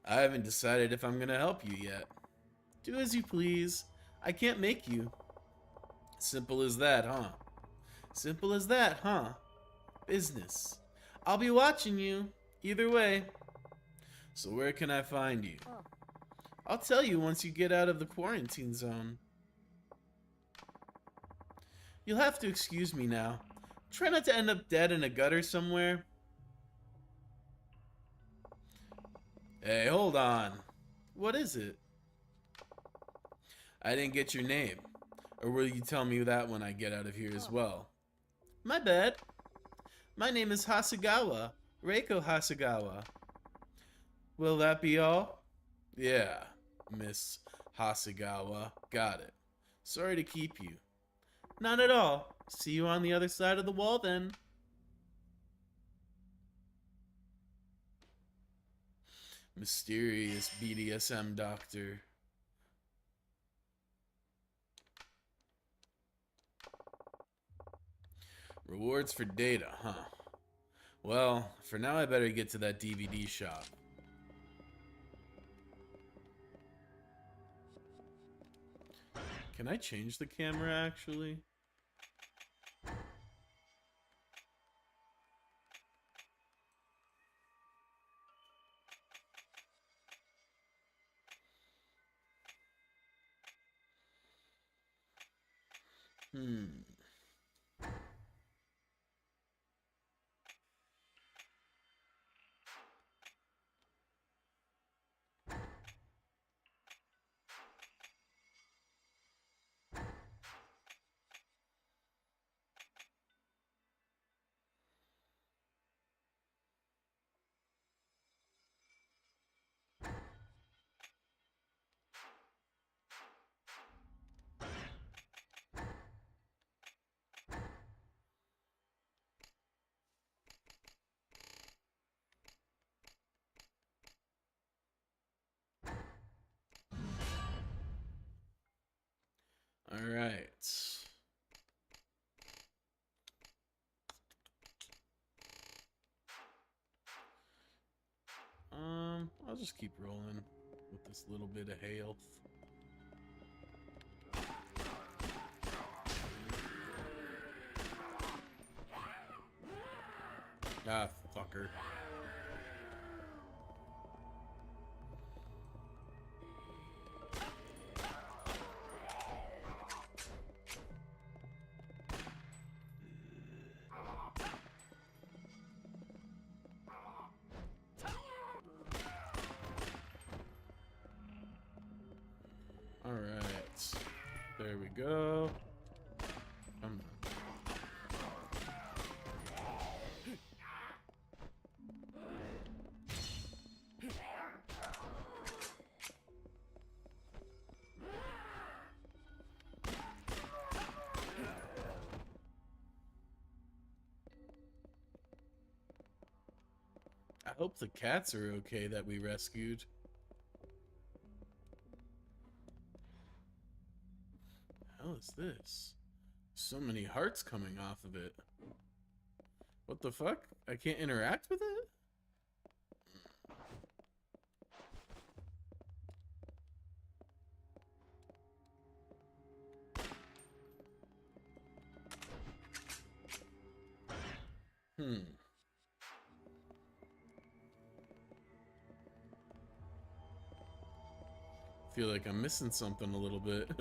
I haven't decided if I'm gonna help you yet. Do as you please. I can't make you. Simple as that, huh? Simple as that, huh? Business. I'll be watching you. Either way. So where can I find you? I'll tell you once you get out of the quarantine zone. You'll have to excuse me now. Try not to end up dead in a gutter somewhere. Hey, hold on. What is it? I didn't get your name. Or will you tell me that when I get out of here as well? My bad. My name is Hasegawa. Reiko Hasegawa. Will that be all? Yeah, Miss Hasegawa. Got it. Sorry to keep you. Not at all. See you on the other side of the wall then. Mysterious BDSM doctor. Rewards for data, huh? Well, for now I better get to that DVD shop. Can I change the camera actually? Hmm. All right. I'll just keep rolling with this little bit of health. Ah, fucker. All right, there we go. Come on. I hope the cats are okay that we rescued. Hell is this? So many hearts coming off of it. What the fuck? I can't interact with it? Feel like I'm missing something a little bit.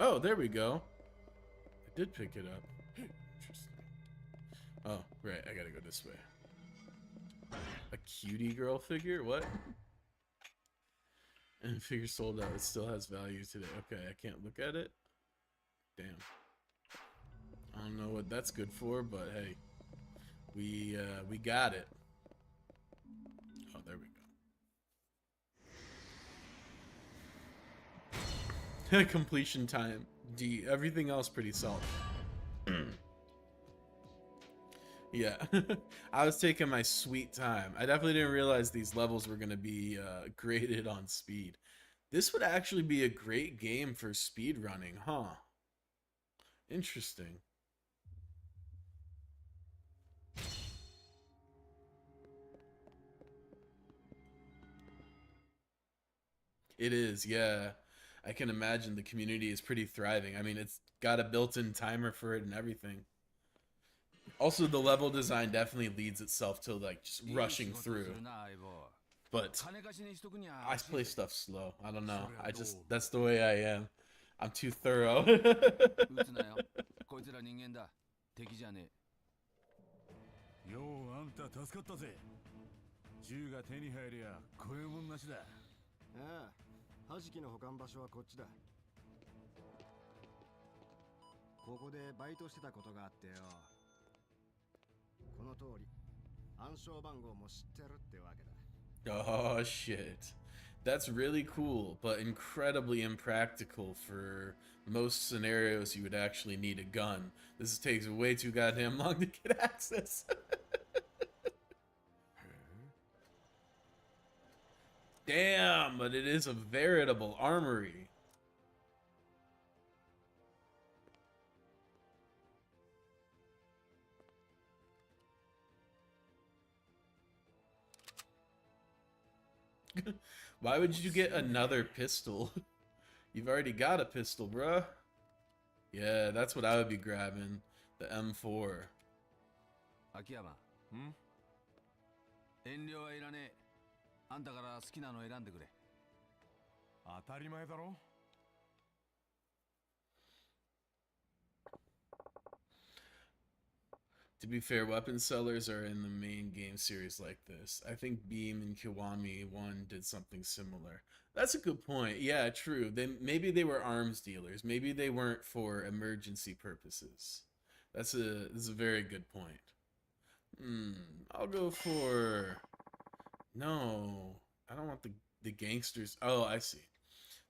Oh, there we go. I did pick it up. Interesting. Oh, right. I gotta go this way. A cutie girl figure? What? And figure sold out. It still has value today. Okay, I can't look at it. Damn. I don't know what that's good for, but hey, we got it. Oh, there we go. Completion time D. Everything else pretty solid. Yeah. I was taking my sweet time. I definitely didn't realize these levels were going to be graded on speed. This would actually be a great game for speed running, huh? Interesting. It is, yeah. I can imagine the community is pretty thriving. I mean, it's got a built-in timer for it and everything. Also, the level design definitely leads itself to like just rushing through. But I play stuff slow. I don't know. That's the way I am. I'm too thorough. 撃つなよ。こいつら人間だ。敵じゃねえ。ようあんた助かったぜ。銃が手に入りゃこういうもんなしだ。ああ、弾きの保管場所はこっちだ。ここでバイトしてたことがあってよ。この通り、暗証番号も知ってるってわけだ。Oh shit. That's really cool, but incredibly impractical for most scenarios you would actually need a gun. This takes way too goddamn long to get access. Damn, but it is a veritable armory. Why would you get another pistol? You've already got a pistol, bruh. Yeah, that's what I would be grabbing. The M4. 秋山。遠慮はいらねえ。あんたから好きなの選んでくれ。当たり前だろ。To be fair, weapon sellers are in the main game series like this. I think Beam and Kiwami 1 did something similar. That's a good point. Yeah, true. Maybe they were arms dealers. Maybe they weren't for emergency purposes. This is a very good point. I'll go for... No. I don't want the gangsters... Oh, I see.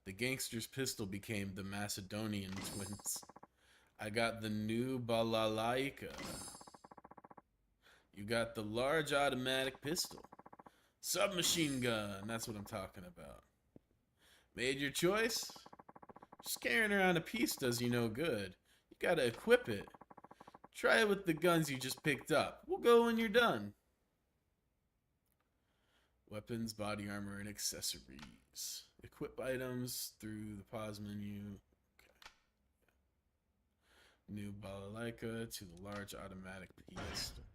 The gangster's pistol became the Macedonian twins. I got the new balalaika. You got the large automatic pistol. Submachine gun. That's what I'm talking about. Made your choice? Just carrying around a piece does you no good. You gotta equip it. Try it with the guns you just picked up. We'll go when you're done. Weapons, body armor, and accessories. Equip items through the pause menu. Okay. New balalaika to the large automatic pistol.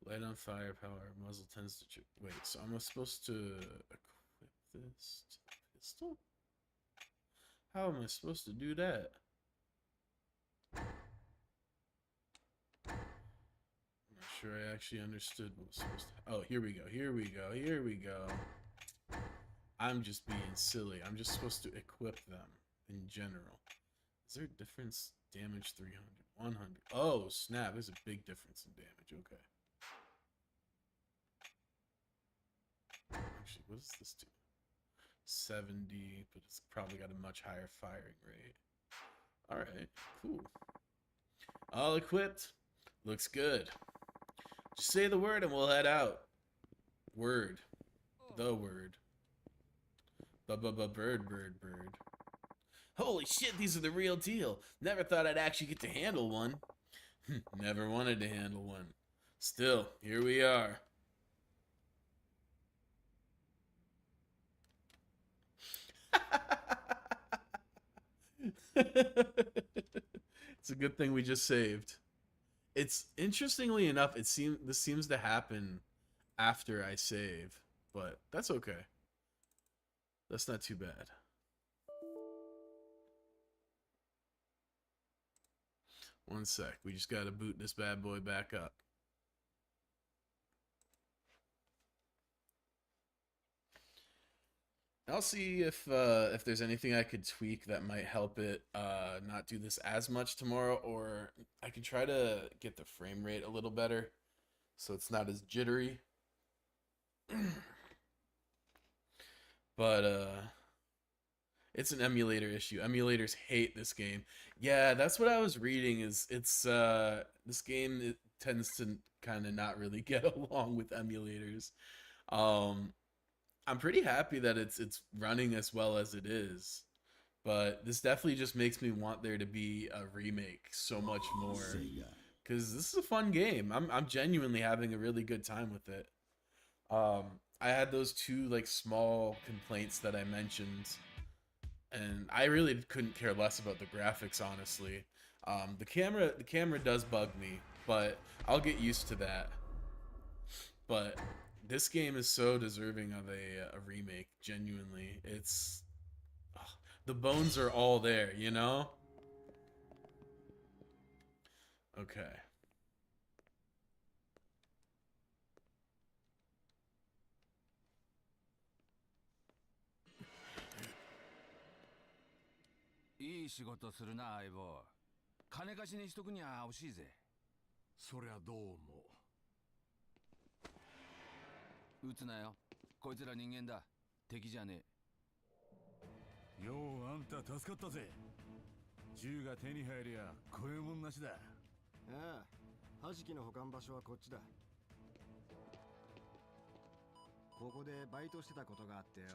Light on firepower, muzzle tends to... Wait, so am I supposed to equip this to the pistol? How am I supposed to do that? I'm not sure I actually understood what was supposed to... Oh, here we go, here we go, here we go. I'm just being silly. I'm just supposed to equip them in general. Is there a difference? Damage 300, 100. Oh, snap. There's a big difference in damage. Okay. Actually, what does this do? 70, but it's probably got a much higher firing rate. Alright, cool. All equipped. Looks good. Just say the word and we'll head out. Word. The word. Bird. Holy shit, these are the real deal. Never thought I'd actually get to handle one. Never wanted to handle one. Still, here we are. It's a good thing we just saved. It's interestingly enough, this seems to happen after I save, but that's okay. That's not too bad. One sec, we just gotta boot this bad boy back up. I'll see if there's anything I could tweak that might help it not do this as much tomorrow, or I can try to get the frame rate a little better so it's not as jittery. But it's an emulator issue. Emulators hate this game. Yeah, that's what I was reading. Is it's this game, it tends to kind of not really get along with emulators. I'm pretty happy that it's running as well as it is, but this definitely just makes me want there to be a remake so much more, because this is a fun game. I'm genuinely having a really good time with it. I had those two like small complaints that I mentioned, and I really couldn't care less about the graphics, honestly. The camera does bug me, but I'll get used to that. But this game is so deserving of a remake. Genuinely, it's the bones are all there, you know. Okay.いい仕事するな、相棒。金貸しにしとくには惜しいぜ。そりゃどうも。撃つなよ。こいつら人間だ。敵じゃねえ。よう、あんた助かったぜ。銃が手に入りゃ、こういうもんなしだ。ああ、はじきの保管場所はこっちだ。ここでバイトしてたことがあってよ。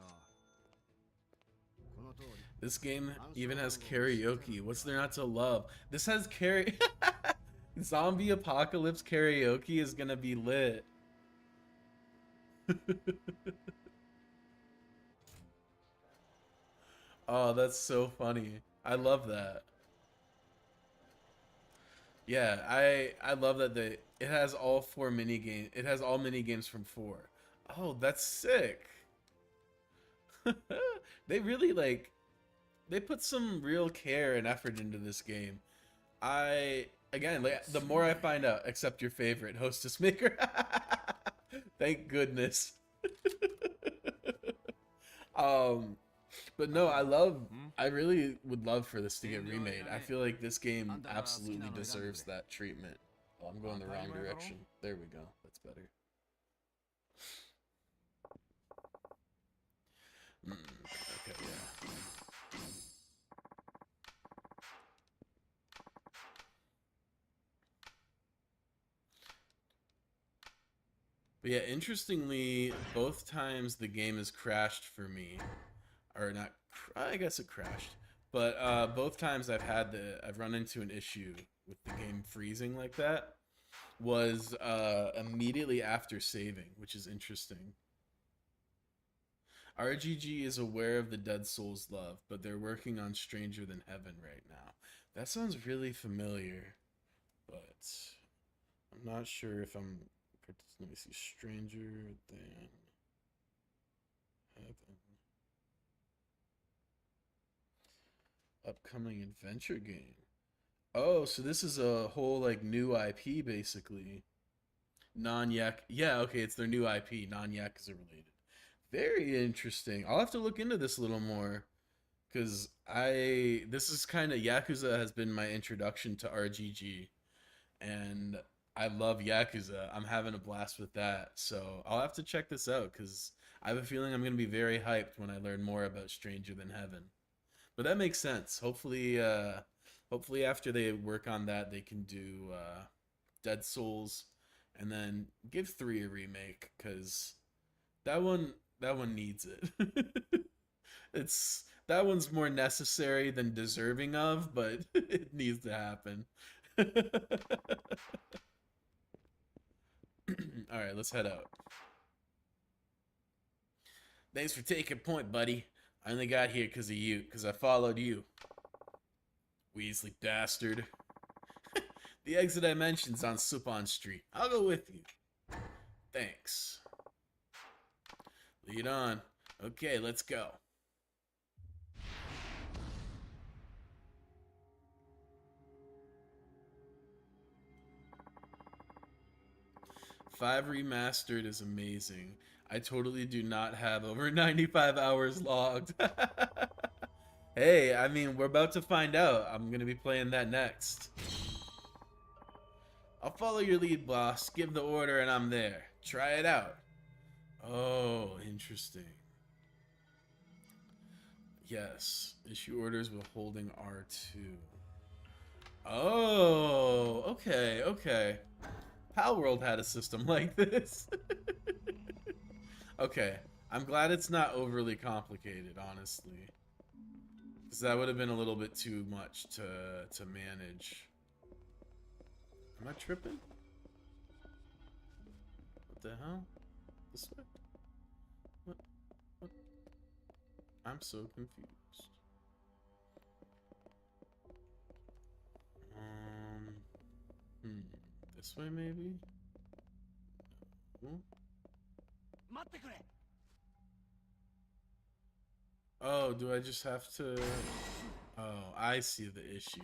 この This game even has karaoke. What's there not to love? This has zombie apocalypse karaoke is gonna be lit. Oh, that's so funny. I love that. Yeah, I love that it has all 4 mini games. It has all mini games from 4. Oh, that's sick. They really they put some real care and effort into this game. Again, the more I find out, except your favorite hostess maker. Thank goodness. But no, I really would love for this to get remade. I feel like this game absolutely deserves that treatment. Oh, I'm going the wrong direction. There we go. That's better. Okay, yeah. But yeah, interestingly, both times the game has crashed for me, or not, I guess it crashed, but both times I've run into an issue with the game freezing like that was immediately after saving, which is interesting. RGG is aware of the Dead Souls love, but they're working on Stranger Than Heaven right now. That sounds really familiar, but I'm not sure if I'm... Let me see. Stranger Than Heaven. Upcoming adventure game. Oh, so this is a whole like new IP basically. Non-Yak. Yeah, okay, it's their new IP. Non-Yakuza related. Very interesting. I'll have to look into this a little more, because this is kind of, Yakuza has been my introduction to RGG, and I love Yakuza. I'm having a blast with that, so I'll have to check this out, because I have a feeling I'm going to be very hyped when I learn more about Stranger Than Heaven. But that makes sense. Hopefully after they work on that, they can do Dead Souls, and then give 3 a remake, because that one needs it. That one's more necessary than deserving of, but it needs to happen. Alright, let's head out. Thanks for taking point, buddy. I only got here because of you, because I followed you. Weasley bastard. The exit I mentioned's on Supon Street. I'll go with you. Thanks. Lead on. Okay, let's go. Five Remastered is amazing. I totally do not have over 95 hours logged. Hey, I mean, we're about to find out. I'm going to be playing that next. I'll follow your lead, boss. Give the order and I'm there. Try it out. Oh, interesting. Yes. Issue orders with holding R2. Oh, okay, okay. Palworld had a system like this. Okay. I'm glad it's not overly complicated, honestly. Because that would have been a little bit too much to manage. Am I tripping? What the hell? This way? What? I'm so confused. This way maybe? Oh, do I just have to... Oh, I see the issue.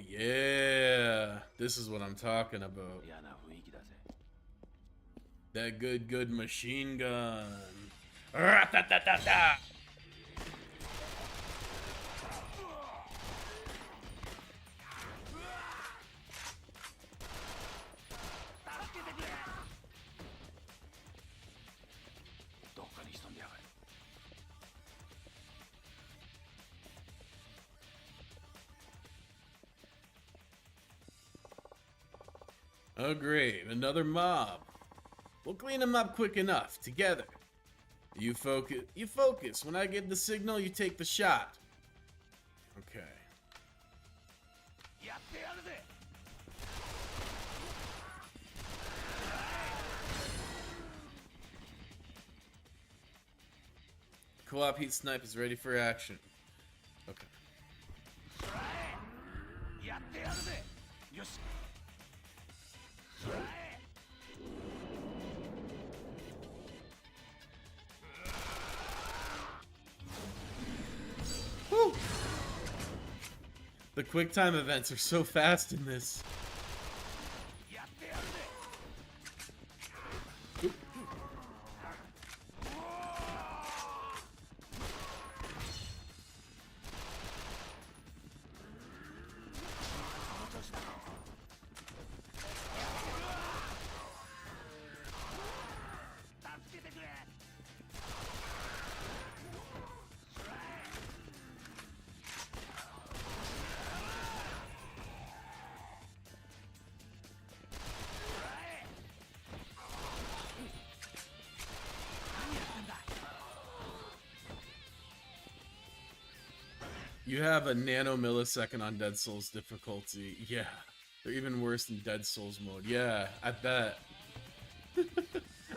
yeah. This is what I'm talking about. 嫌な雰囲気だぜ。 That good machine gun. Ra-ta-ta-ta-ta. どっかに潜んでやがる。 Oh, great. Another mob. We'll clean them up quick enough, together. You focus. When I give the signal, you take the shot. Okay. やってやるぜ。 Co-op heat snipe is ready for action. Okay. やってやるぜ。よし。 Woo! The quick time events are so fast in this. やってやるぜ。 You have a nanomillisecond on Dead Souls difficulty. Yeah. They're even worse than Dead Souls mode. Yeah, I bet.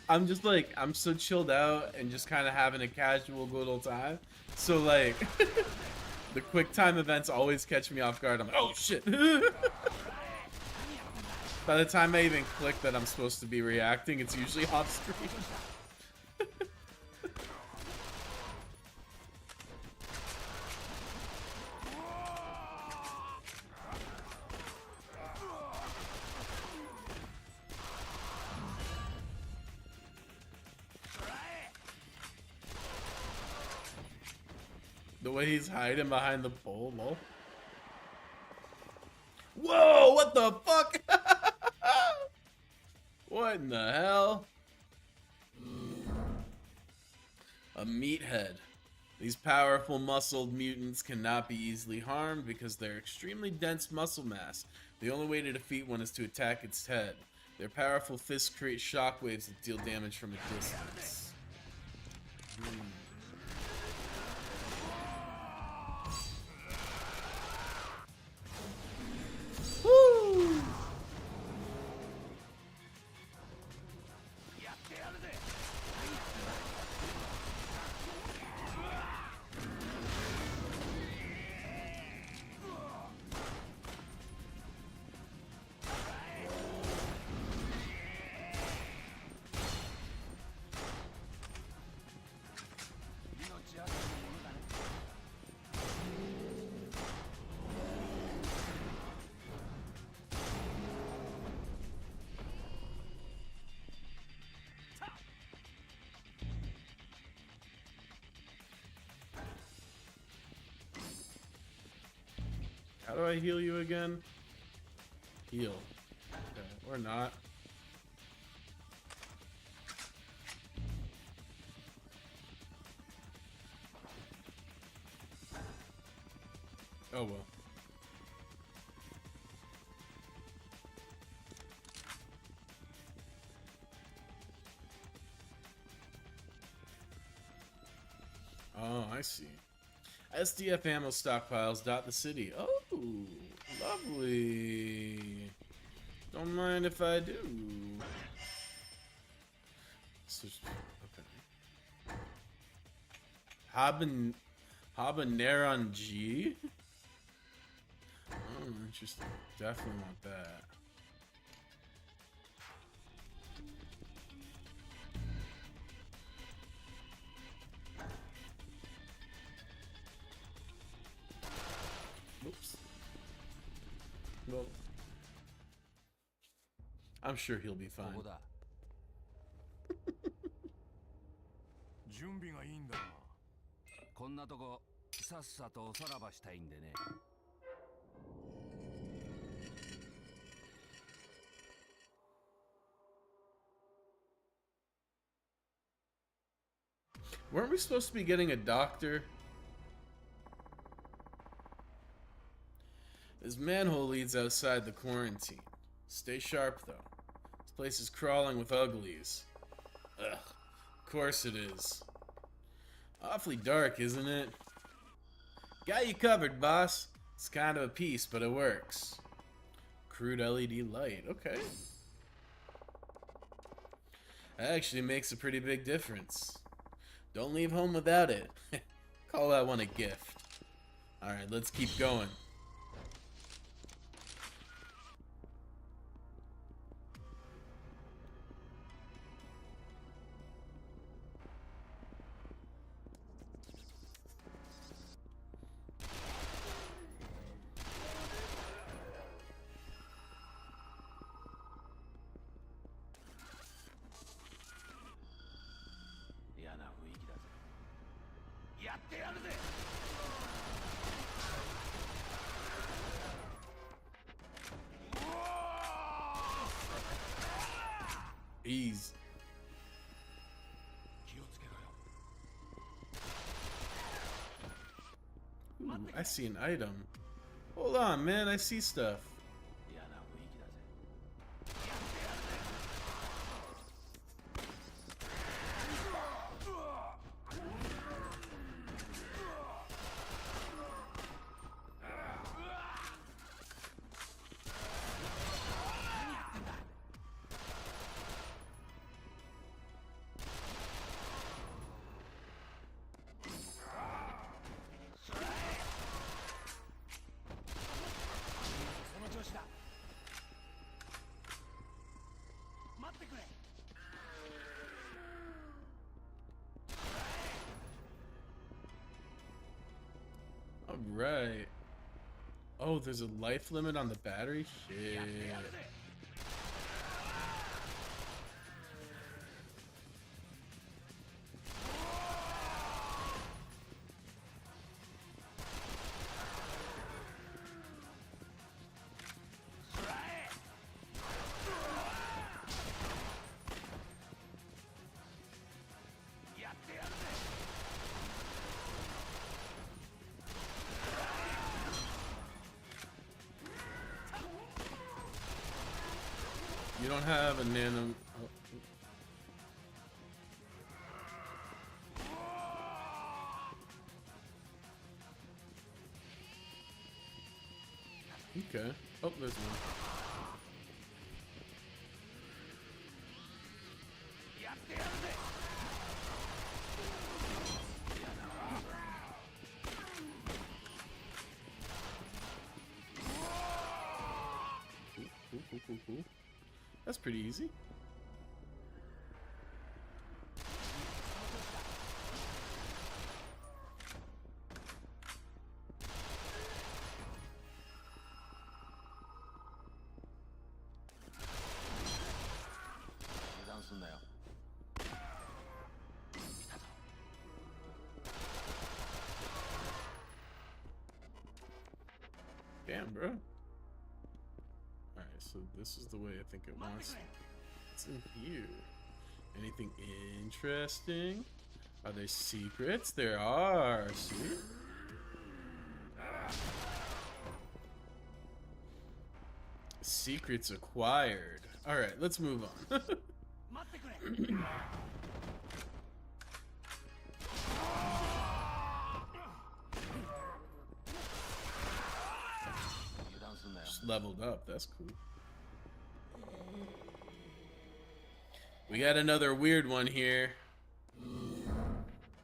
I'm just like, I'm so chilled out and just kind of having a casual good old time. So like, the quick time events always catch me off guard. I'm like, oh shit. By the time I even click that I'm supposed to be reacting, it's usually off screen. The way he's hiding behind the pole, lol. Whoa, what the fuck? What in the hell? A meathead. These powerful muscled mutants cannot be easily harmed because their extremely dense muscle mass. The only way to defeat one is to attack its head. Their powerful fists create shockwaves that deal damage from a distance. Woo! How do I heal you again? Heal. Okay, or not. Oh well. Oh, I see. SDF ammo stockpiles dot the city. Oh, lovely. Don't mind if I do. Okay. Habaneron G? Oh, interesting. Definitely want that. Oops. Well, I'm sure he'll be こ fine. こだ。準備がいいんだな。こんなとこさっさとおさらばしたいんでね。 Weren't we supposed to be getting a doctor? This manhole leads outside the quarantine. Stay sharp, though. This place is crawling with uglies. Ugh. Of course it is. Awfully dark, isn't it? Got you covered, boss. It's kind of a piece, but it works. Crude LED light. Okay. That actually makes a pretty big difference. Don't leave home without it. Call that one a gift. Alright, let's keep going. Ease. Ooh, I see an item. Hold on, man, I see stuff. Alright. Oh, there's a life limit on the battery? Shit. You don't have a nano... Oh. Okay. Oh, there's one. Cool. That's pretty easy. Damn, bro. Alright, so this is the way I think it wants. What's in here? Anything interesting? Are there secrets? There are. See? Secrets acquired. Alright, let's move on. Just leveled up, that's cool. We got another weird one here.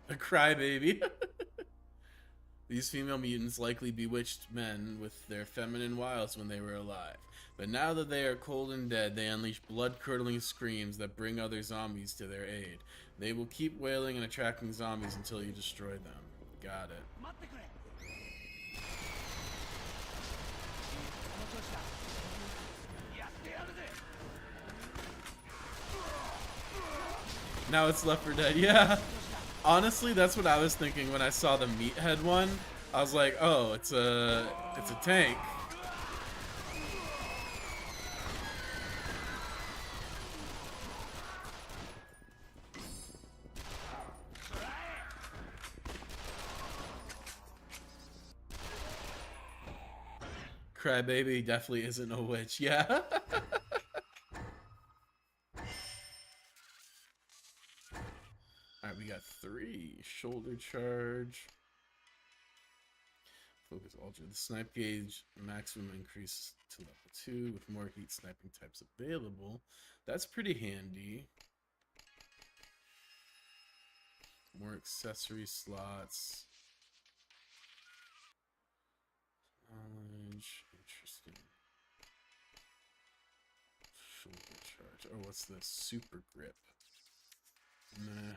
A crybaby. These female mutants likely bewitched men with their feminine wiles when they were alive. But now that they are cold and dead, they unleash blood-curdling screams that bring other zombies to their aid. They will keep wailing and attracting zombies until you destroy them. Got it. Now it's Left 4 Dead. Yeah. Honestly, that's what I was thinking when I saw the Meathead one. I was like, oh, it's a tank. Crybaby definitely isn't a witch. Yeah. Alright, we got 3. Shoulder charge. Focus ultra. The snipe gauge maximum increase to level 2 with more heat sniping types available. That's pretty handy. More accessory slots. Knowledge. Interesting. Shoulder charge. Oh, what's this? Super grip. Nah.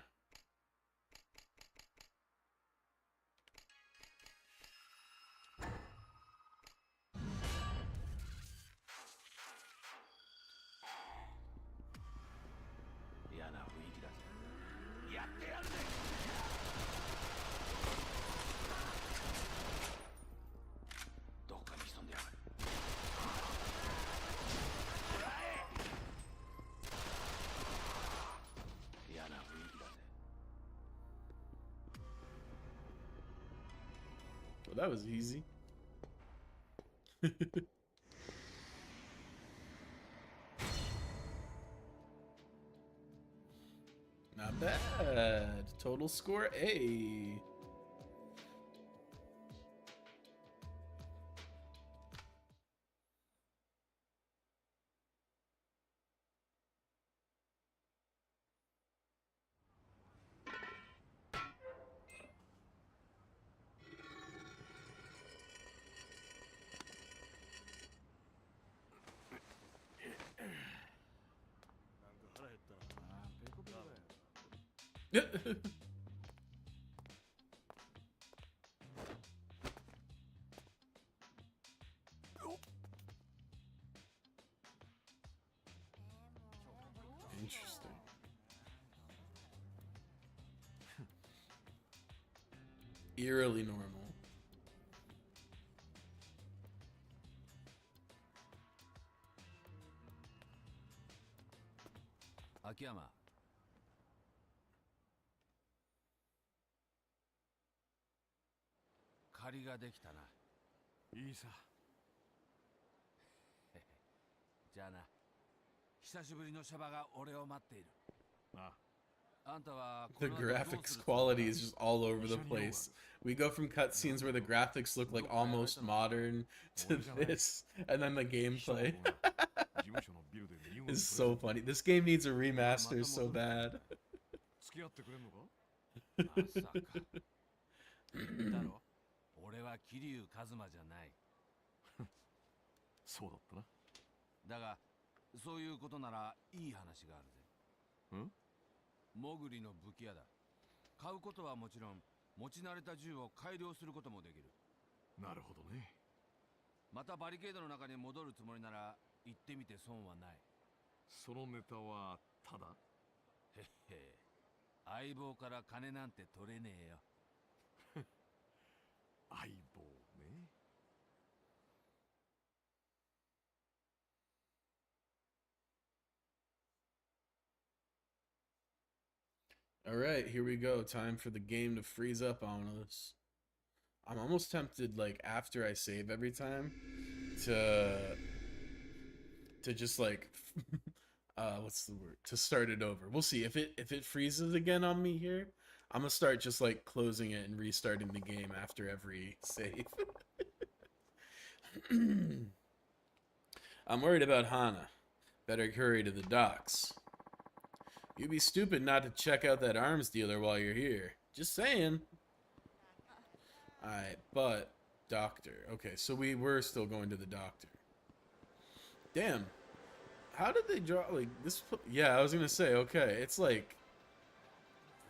Well, that was easy. Not bad. Total score A. Interesting. Eerily normal. Akiyama. 借りができたな。いいさ。じゃあな。久しぶりのシャバが俺を待っている。あ。The graphics quality is just all over the place. We go from cutscenes where the graphics look like almost modern to this, and then the gameplay is so funny. This game needs a remaster so bad. 付き合ってくれんのか？まさか。だろ？俺は桐生一馬じゃない。そうだったな。だが、そういうことならいい話があるぜ。ん？モグリの武器屋だ。買うことはもちろん、持ち慣れた銃を改良することもできる。なるほどね。またバリケードの中に戻るつもりなら行ってみて損はない。そのネタはただ？へっへ。相棒から金なんて取れねえよ。相棒ね。All right, here we go. Time for the game to freeze up on us. I'm almost tempted, like, after I save every time, to just like, what's the word? To start it over. We'll see if it freezes again on me here. I'm gonna start just like closing it and restarting the game after every save. I'm worried about Hana. Better hurry to the docks. You'd be stupid not to check out that arms dealer while you're here. Just saying. Alright, but doctor. Okay, so we were still going to the doctor. Damn. How did they draw like this? Yeah, I was gonna say, okay, it's like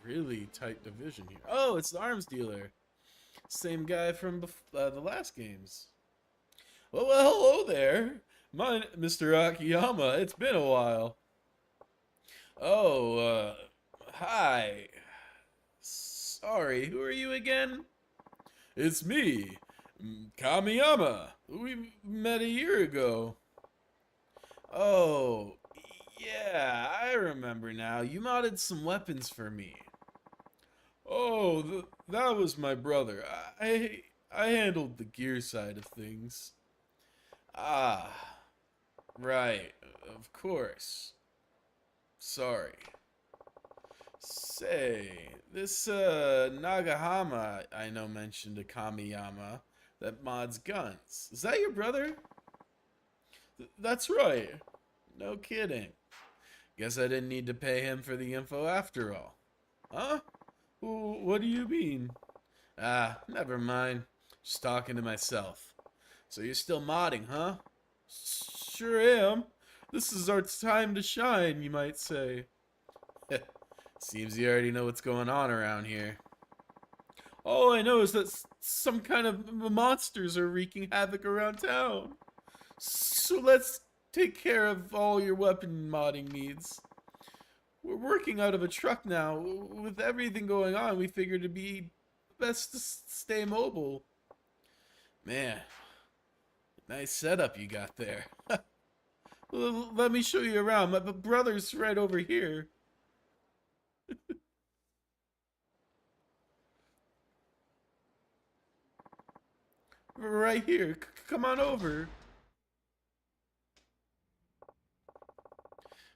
really tight division here. Oh, it's the arms dealer. Same guy from the last games. Well, hello there. Mr. Akiyama. It's been a while. Oh, Hi. Sorry, who are you again? It's me, Kamiyama. We met a year ago. Oh, yeah, I remember now. You modded some weapons for me. Oh, that was my brother. I handled the gear side of things. Ah, right, of course. Sorry. Say, this Nagahama I know mentioned a Kamiyama that mods guns. Is that your brother? That's right. No kidding. Guess I didn't need to pay him for the info after all. Huh? What do you mean? Ah, never mind. Just talking to myself. So you're still modding, huh? Sure am. This is our time to shine, you might say. Seems you already know what's going on around here. All I know is that some kind of monsters are wreaking havoc around town. So let's take care of all your weapon modding needs. We're working out of a truck now. With everything going on, we figured it'd be best to stay mobile. Man, nice setup you got there. Well, let me show you around. My brother's right over here. Right here. Come on over.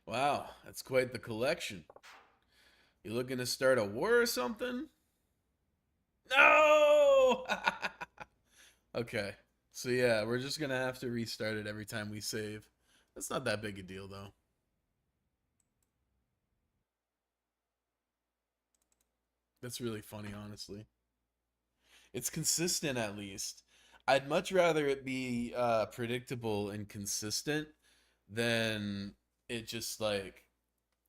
Wow, that's quite the collection. You looking to start a war or something? No! Okay, so yeah, we're just gonna have to restart it every time we save. That's not that big a deal, though. That's really funny, honestly. It's consistent, at least. I'd much rather it be predictable and consistent than it just like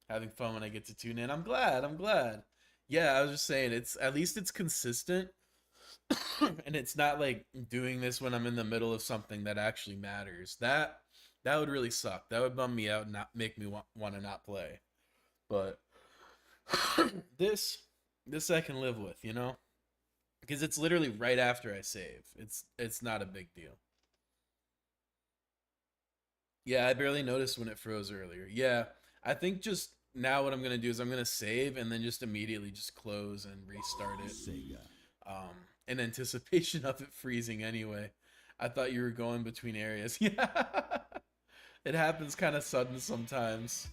having fun when I get to tune in. I'm glad. Yeah, I was just saying it's at least it's consistent and it's not like doing this when I'm in the middle of something that actually matters. That would really suck. That would bum me out and not make me want to not play. But this I can live with, you know? Because it's literally right after I save. It's not a big deal. Yeah, I barely noticed when it froze earlier. Yeah, I think just now what I'm gonna do is I'm gonna save and then just immediately just close and restart it. In anticipation of it freezing anyway. I thought you were going between areas. Yeah, it happens kind of sudden sometimes.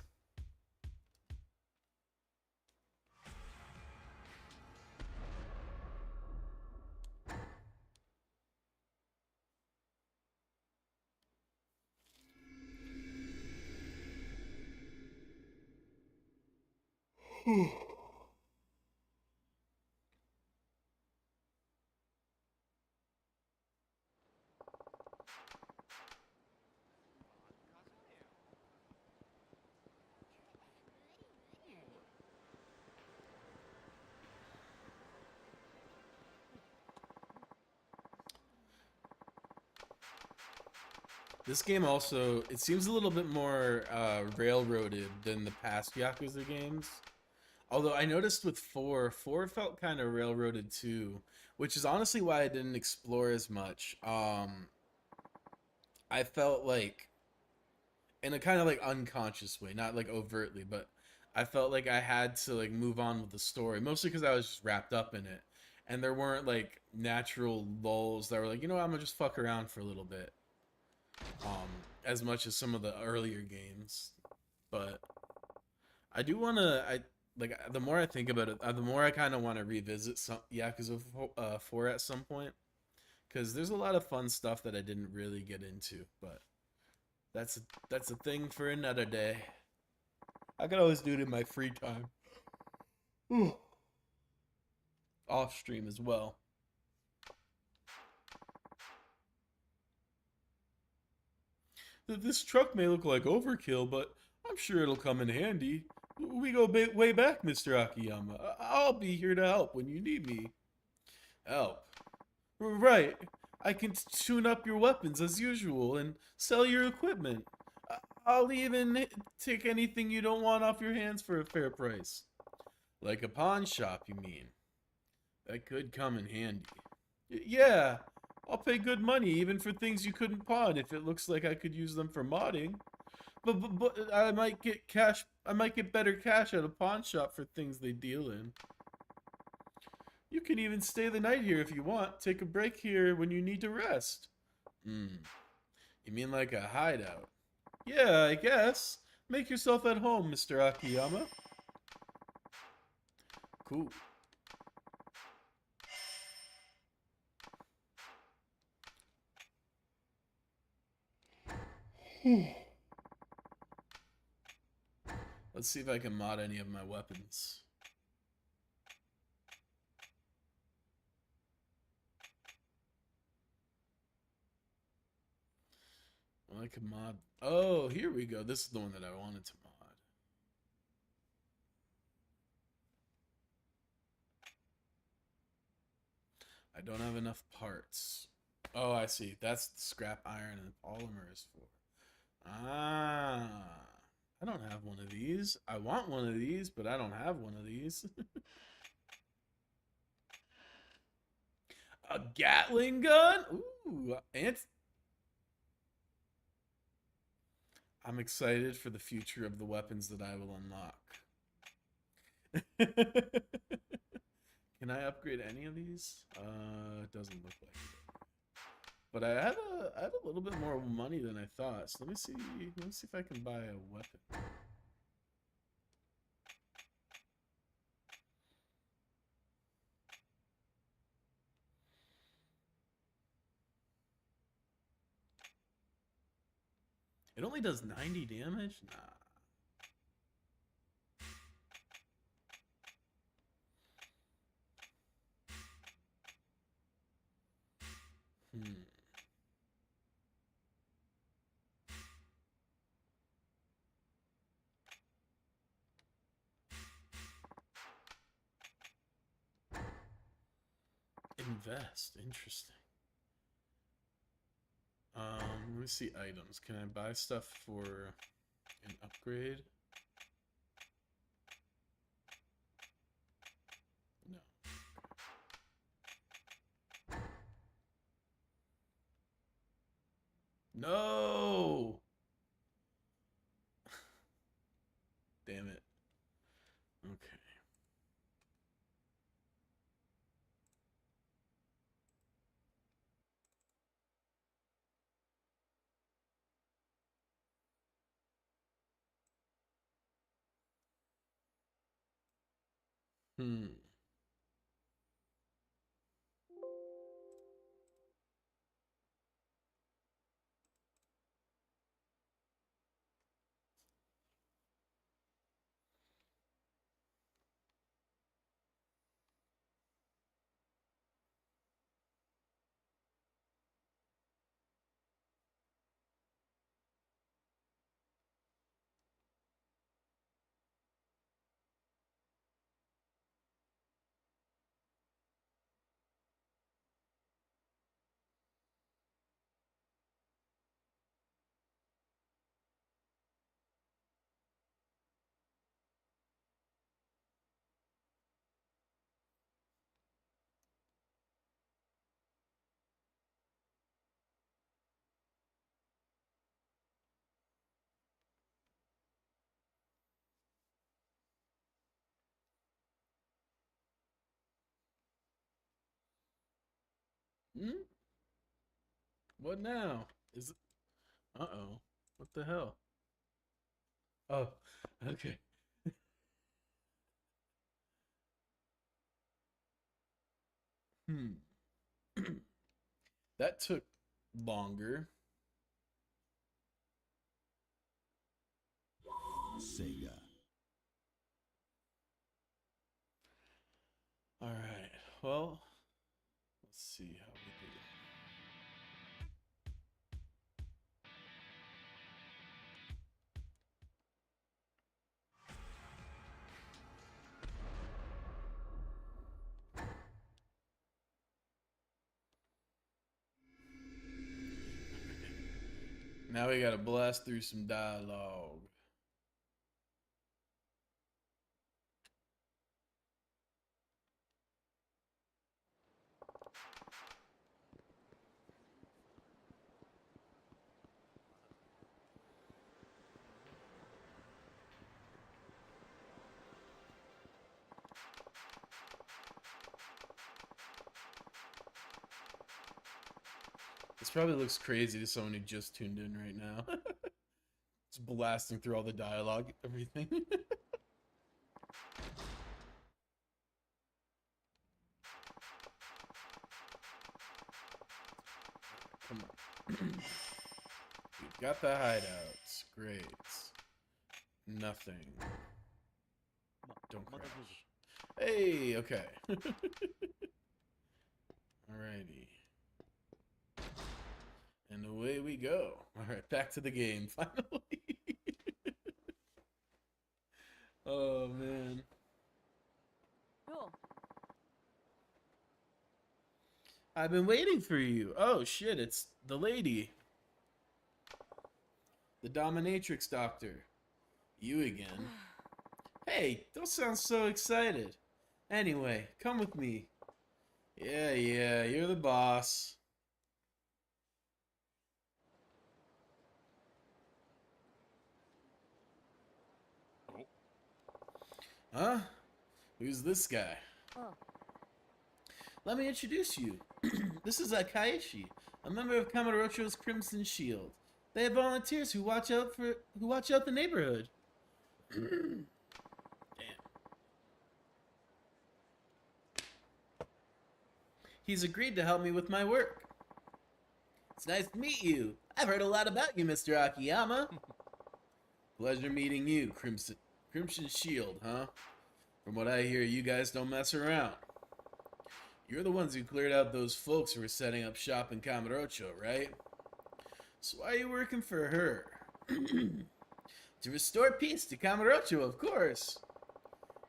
This game also, it seems a little bit more railroaded than the past Yakuza games. Although I noticed with 4 felt kind of railroaded too, which is honestly why I didn't explore as much. I felt like, in a kind of like unconscious way, not like overtly, but I felt like I had to like move on with the story, mostly because I was just wrapped up in it. And there weren't like natural lulls that were like, you know what, I'm gonna just fuck around for a little bit. As much as some of the earlier games, but I do want to. I like the more I think about it, the more I kind of want to revisit some Yakuza 4 at some point, because there's a lot of fun stuff that I didn't really get into. But that's a thing for another day. I could always do it in my free time, off stream as well. This truck may look like overkill, but I'm sure it'll come in handy. We go way back, Mr. Akiyama. I'll be here to help when you need me. Help? Right. I can tune up your weapons as usual and sell your equipment. I'll even take anything you don't want off your hands for a fair price. Like a pawn shop, you mean? That could come in handy. Yeah, I'll pay good money even for things you couldn't pawn if it looks like I could use them for modding. But I might get cash. I might get better cash at a pawn shop for things they deal in. You can even stay the night here if you want. Take a break here when you need to rest. You mean like a hideout? Yeah, I guess. Make yourself at home, Mr. Akiyama. Cool. Let's see if I can mod any of my weapons. Well, I can mod. Oh, here we go. This is the one that I wanted to mod. I don't have enough parts. Oh, I see. That's the scrap iron and polymer is for. Ah. I don't have one of these. I want one of these, but I don't have one of these. A Gatling gun? Ooh, I'm excited for the future of the weapons that I will unlock. Can I upgrade any of these? It doesn't look like it. But I had a little bit more money than I thought. So let me see if I can buy a weapon. It only does 90 damage? Nah. Invest. Interesting. Let me see items. Can I buy stuff for an upgrade? No. No! Damn it. Okay. What now? Is it? Uh-oh. What the hell? Oh, okay. That took longer. Sega. All right. Well, let's see how we do. Now we gotta blast through some dialogue. This probably looks crazy to someone who just tuned in right now. It's blasting through all the dialogue, everything. Come on. We've got the hideouts. Great. Nothing. Don't crash. Hey, okay. Alrighty. And away we go. Alright, back to the game, finally. Oh, man. I've been waiting for you. Oh, shit, it's the lady. The dominatrix doctor. You again. Hey, don't sound so excited. Anyway, come with me. Yeah, you're the boss. Huh? Who's this guy? Let me introduce you. This is Akaishi, a member of Kamurocho's Crimson Shield. They have volunteers who watch out the neighborhood. Damn. He's agreed to help me with my work. It's nice to meet you. I've heard a lot about you, Mr. Akiyama. Pleasure meeting you, Crimson Shield, huh? From what I hear, you guys don't mess around. You're the ones who cleared out those folks who were setting up shop in Kamurocho, right? So why are you working for her? To restore peace to Kamurocho, of course.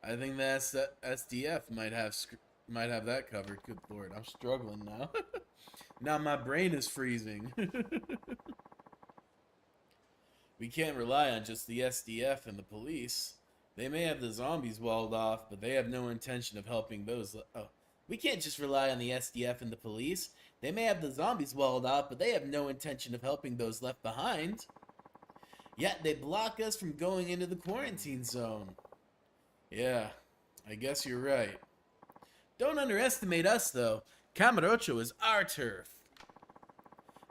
I think that SDF might have that covered. Good lord, I'm struggling now. Now my brain is freezing. We can't rely on just the SDF and the police. They may have the zombies walled off, but they have no intention of helping those. We can't just rely on the SDF and the police. They may have the zombies walled off, but they have no intention of helping those left behind. Yet they block us from going into the quarantine zone. Yeah, I guess you're right. Don't underestimate us, though. Kamurocho is our turf.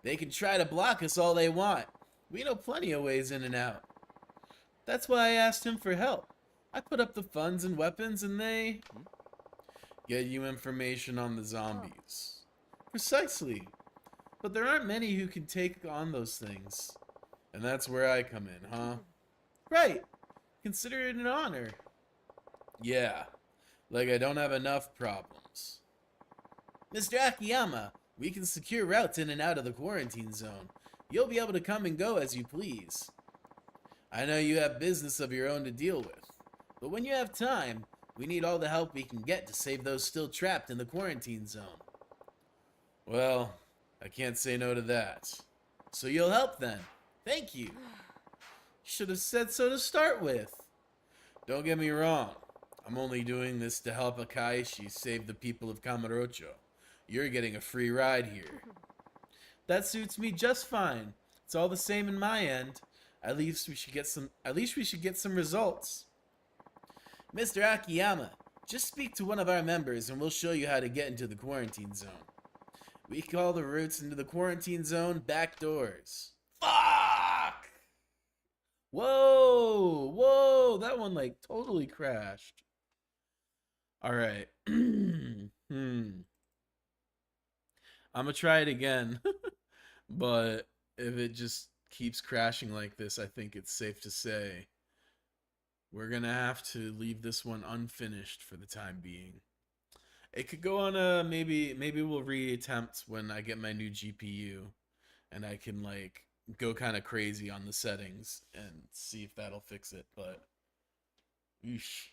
They can try to block us all they want. We know plenty of ways in and out. That's why I asked him for help. I put up the funds and weapons, and they get you information on the zombies. Precisely. But there aren't many who can take on those things. And that's where I come in, huh? Right. Consider it an honor. Yeah. Like I don't have enough problems. Mr. Akiyama, we can secure routes in and out of the quarantine zone. You'll be able to come and go as you please. I know you have business of your own to deal with. But when you have time, we need all the help we can get to save those still trapped in the quarantine zone. Well, I can't say no to that. So you'll help then. Thank you. Should have said so to start with. Don't get me wrong. I'm only doing this to help Akaishi save the people of Kamurocho. You're getting a free ride here. That suits me just fine. It's all the same in my end. At least we should get some results. Mr. Akiyama, just speak to one of our members and we'll show you how to get into the quarantine zone. We call the routes into the quarantine zone back doors. Fuck! Whoa, that one like totally crashed. All right. I'm gonna try it again. But if it just keeps crashing like this, I think it's safe to say we're gonna have to leave this one unfinished for the time being. It could go on a maybe we'll reattempt when I get my new GPU and I can like go kind of crazy on the settings and see if that'll fix it, but eesh.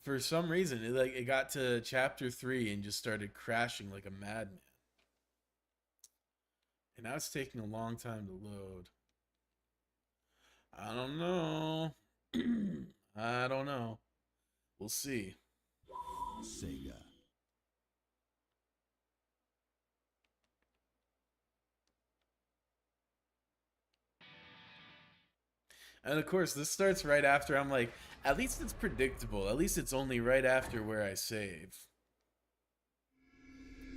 For some reason it got to chapter 3 and just started crashing like a madman. And now it's taking a long time to load. I don't know. I don't know. We'll see. Sega. And of course, this starts right after. I'm like, at least it's predictable. At least it's only right after where I save.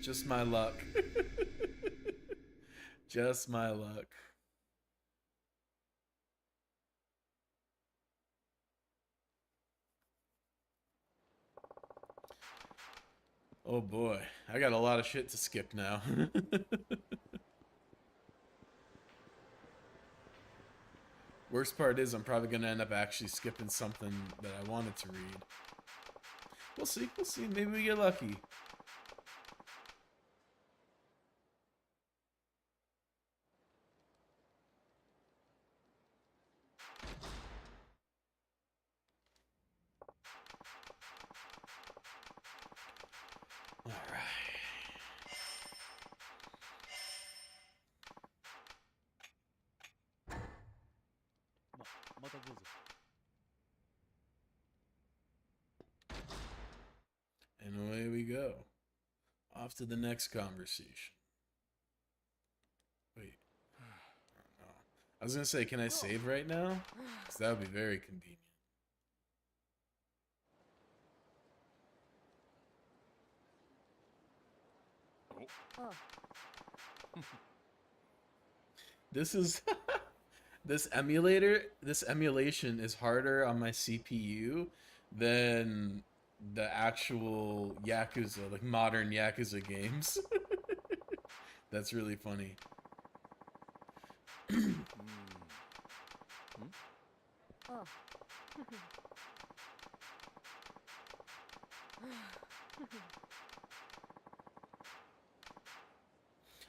Just my luck. Just my luck. Oh boy, I got a lot of shit to skip now. Worst part is I'm probably going to end up actually skipping something that I wanted to read. We'll see, we'll see. Maybe we get lucky. All right. And away we go. Off to the next conversation. Wait. Oh, no. I was going to say, can I save right now? Because that would be very convenient. This is this emulation is harder on my CPU than the actual Yakuza, like modern Yakuza games. That's really funny.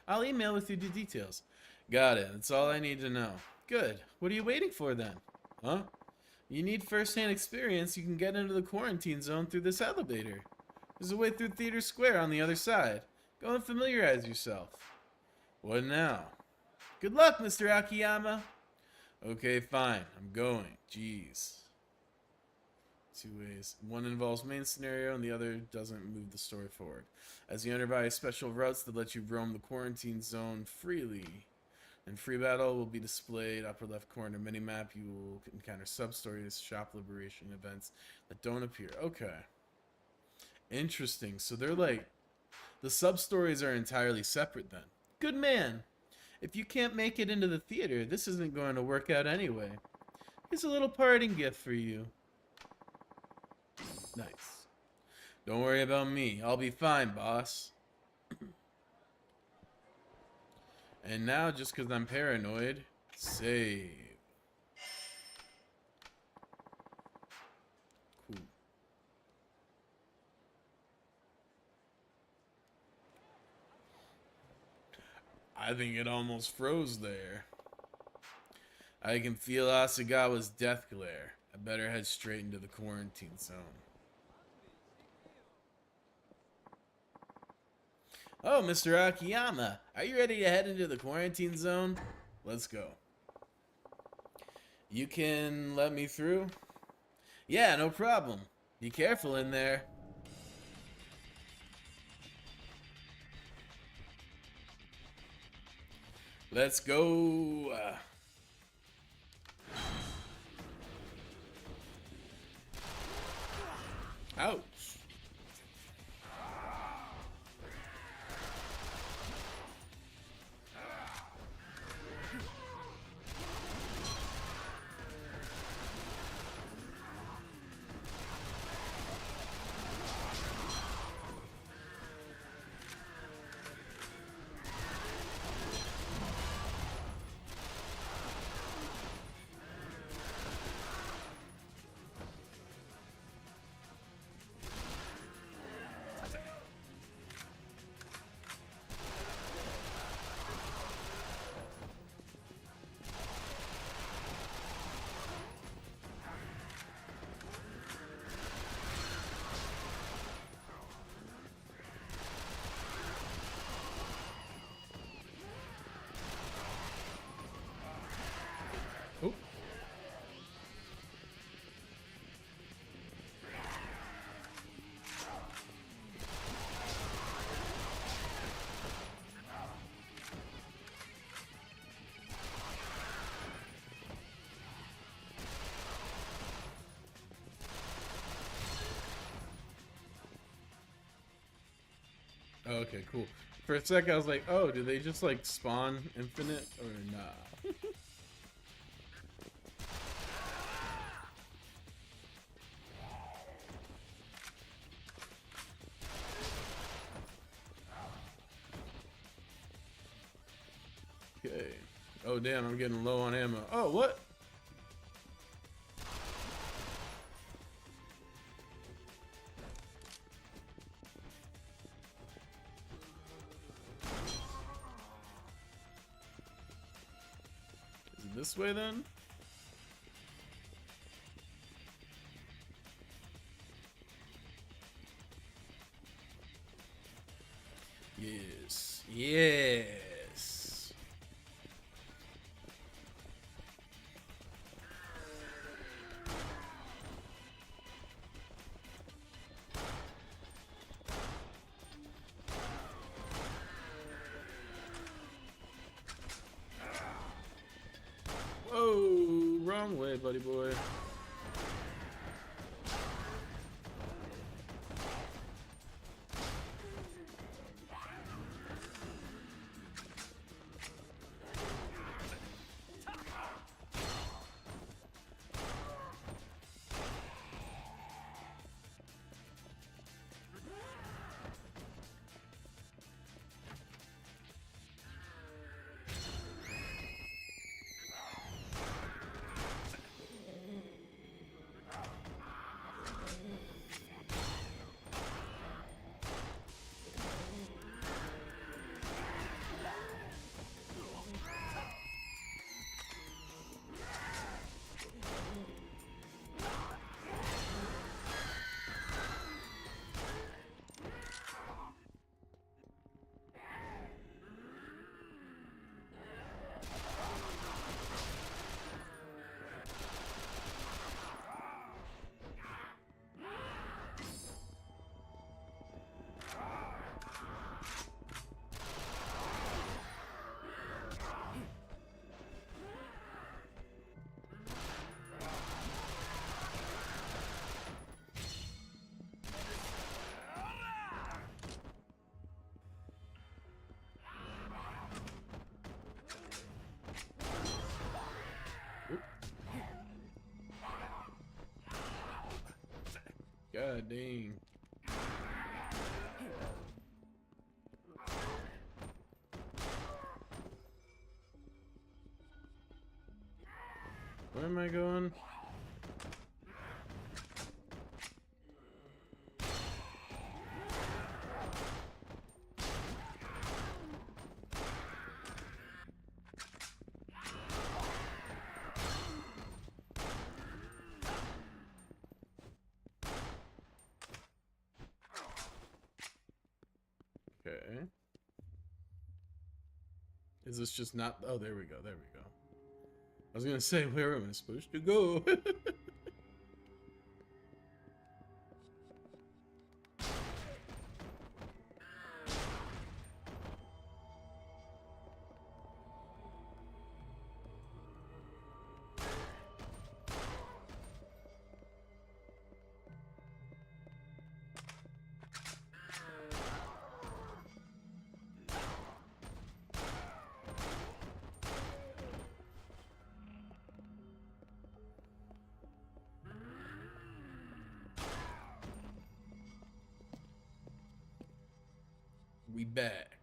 I'll email with you the details. Got it. That's all I need to know. Good. What are you waiting for then? Huh? You need first-hand experience. You can get into the quarantine zone through this elevator. There's a way through Theater Square on the other side. Go and familiarize yourself. What now? Good luck, Mr. Akiyama. Okay, fine. I'm going. Jeez. Two ways. One involves main scenario and the other doesn't move the story forward. As you enter by special routes that let you roam the quarantine zone freely. And free battle will be displayed upper left corner minimap. You will encounter sub-stories, shop liberation events that don't appear. Okay. Interesting. So they're like, the sub-stories are entirely separate then. Good man. If you can't make it into the theater, this isn't going to work out anyway. Here's a little parting gift for you. Nice. Don't worry about me. I'll be fine, boss. And now, just because I'm paranoid, save. Cool. I think it almost froze there. I can feel Asagawa's death glare. I better head straight into the quarantine zone. Oh, Mr. Akiyama, are you ready to head into the quarantine zone? Let's go. You can let me through? Yeah, no problem. Be careful in there. Let's go. Ouch. Oh, okay, cool. For a sec, I was like, oh, do they just like spawn infinite or nah? Okay. Oh, damn, I'm getting low on ammo. Oh, what? Is it this way then? Yes. Yes. Whoa, wrong way, buddy boy. God dang. Where am I going? Okay. Is this just not? Oh, there we go. There we go. I was gonna say, where am I supposed to go? We back.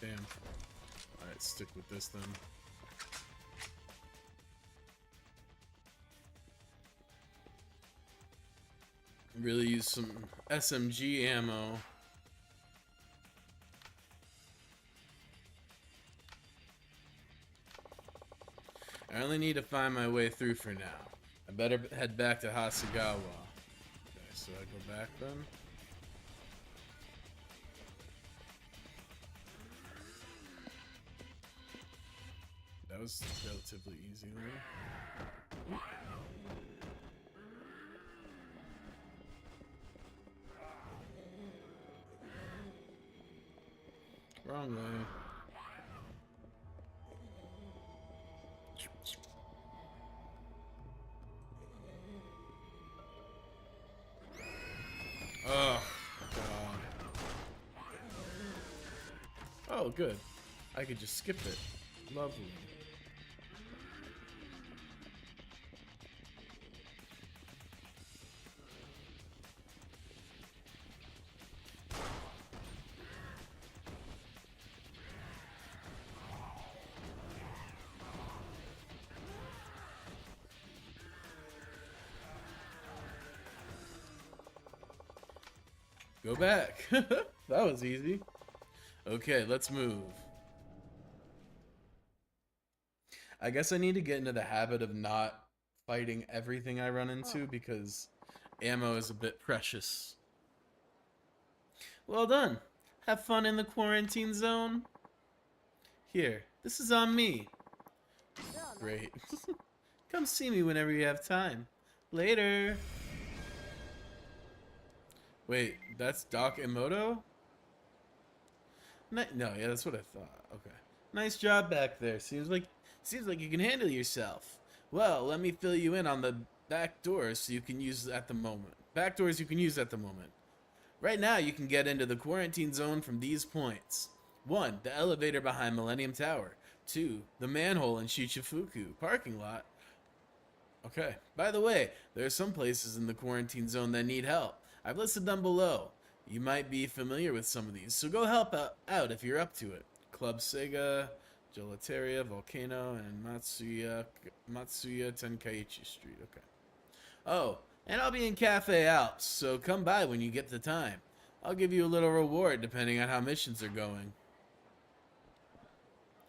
Damn. Alright, stick with this then. Really use some SMG ammo. I only need to find my way through for now. I better head back to Hasegawa. Okay, so I go back then? was relatively easy though. Wrong way. Oh, God. Oh, good. I could just skip it. Lovely. Go back. That was easy. Okay, let's move. I guess I need to get into the habit of not fighting everything I run into because ammo is a bit precious. Well done. Have fun in the quarantine zone. Here, this is on me. Great. Come see me whenever you have time. Later. Wait, that's Doc Emoto? No, yeah, that's what I thought. Okay. Nice job back there. Seems like you can handle yourself. Well, let me fill you in on the back doors you can use at the moment. Back doors you can use at the moment. Right now, you can get into the quarantine zone from these points. 1. The elevator behind Millennium Tower. 2. The manhole in Shichifuku parking lot. Okay. By the way, there are some places in the quarantine zone that need help. I've listed them below. You might be familiar with some of these, so go help out if you're up to it. Club Sega, Gelateria, Volcano, and Matsuya Tenkaichi Street. Okay. Oh, and I'll be in Cafe Alps, so come by when you get the time. I'll give you a little reward depending on how missions are going.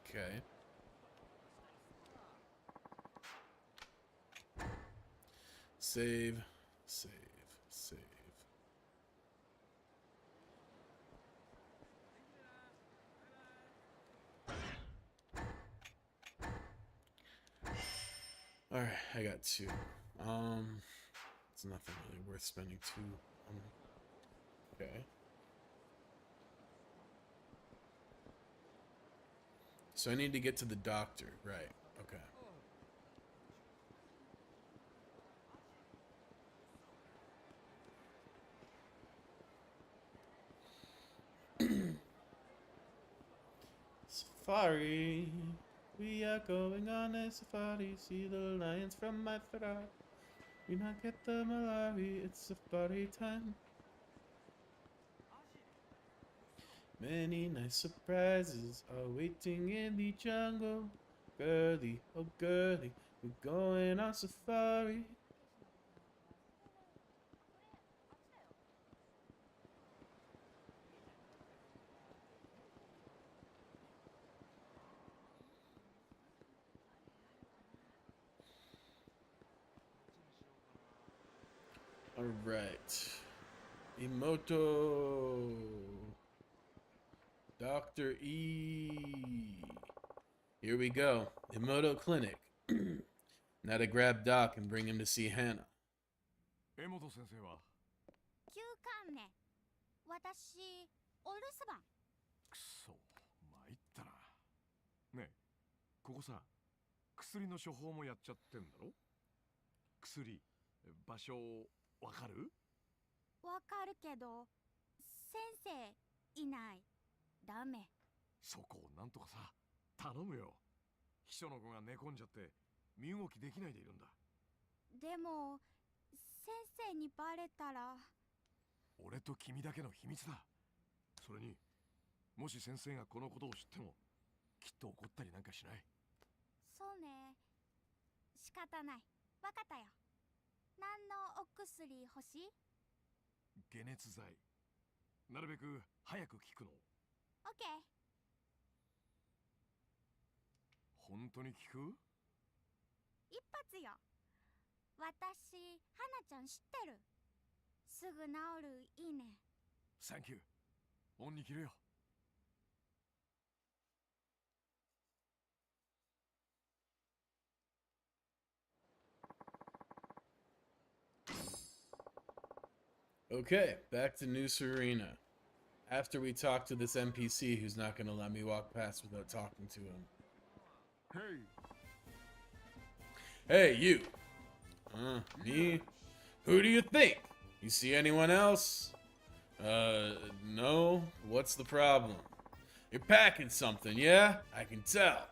Okay. Save. Alright, I got 2. It's nothing really worth spending 2 on. Okay. So I need to get to the doctor, right? Okay. Safari. We are going on a safari. See the lions from my Ferrari. We not get the Malawi. It's safari time. Many nice surprises are waiting in the jungle. Girly, oh girly, we're going on safari. Alright. Emoto. Dr. E. Here we go. Emoto Clinic. Now to grab Doc and bring him to see Hannah. 江本先生は休館ね。私、お留守番。くそ参ったな。ねえここさ薬の処方もやっちゃってんだろ。薬場所わかる？わかるけど、先生いない。ダメ。そこをなんとかさ頼むよ。秘書の子が寝込んじゃって身動きできないでいるんだ。でも先生にバレたら。俺と君だけの秘密だ。それにもし先生がこのことを知ってもきっと怒ったりなんかしない。そうね。仕方ない。わかったよ。何のお薬欲しい？解熱剤。なるべく早く効くの。オッケー。本当に効く？一発よ。私、花ちゃん知ってる。すぐ治る。いいね。サンキュー。恩に着るよ。Okay, back to New Serena. After we talk to this NPC who's not going to let me walk past without talking to him. Hey, you. Me? Who do you think? You see anyone else? No. What's the problem? You're packing something, yeah? I can tell.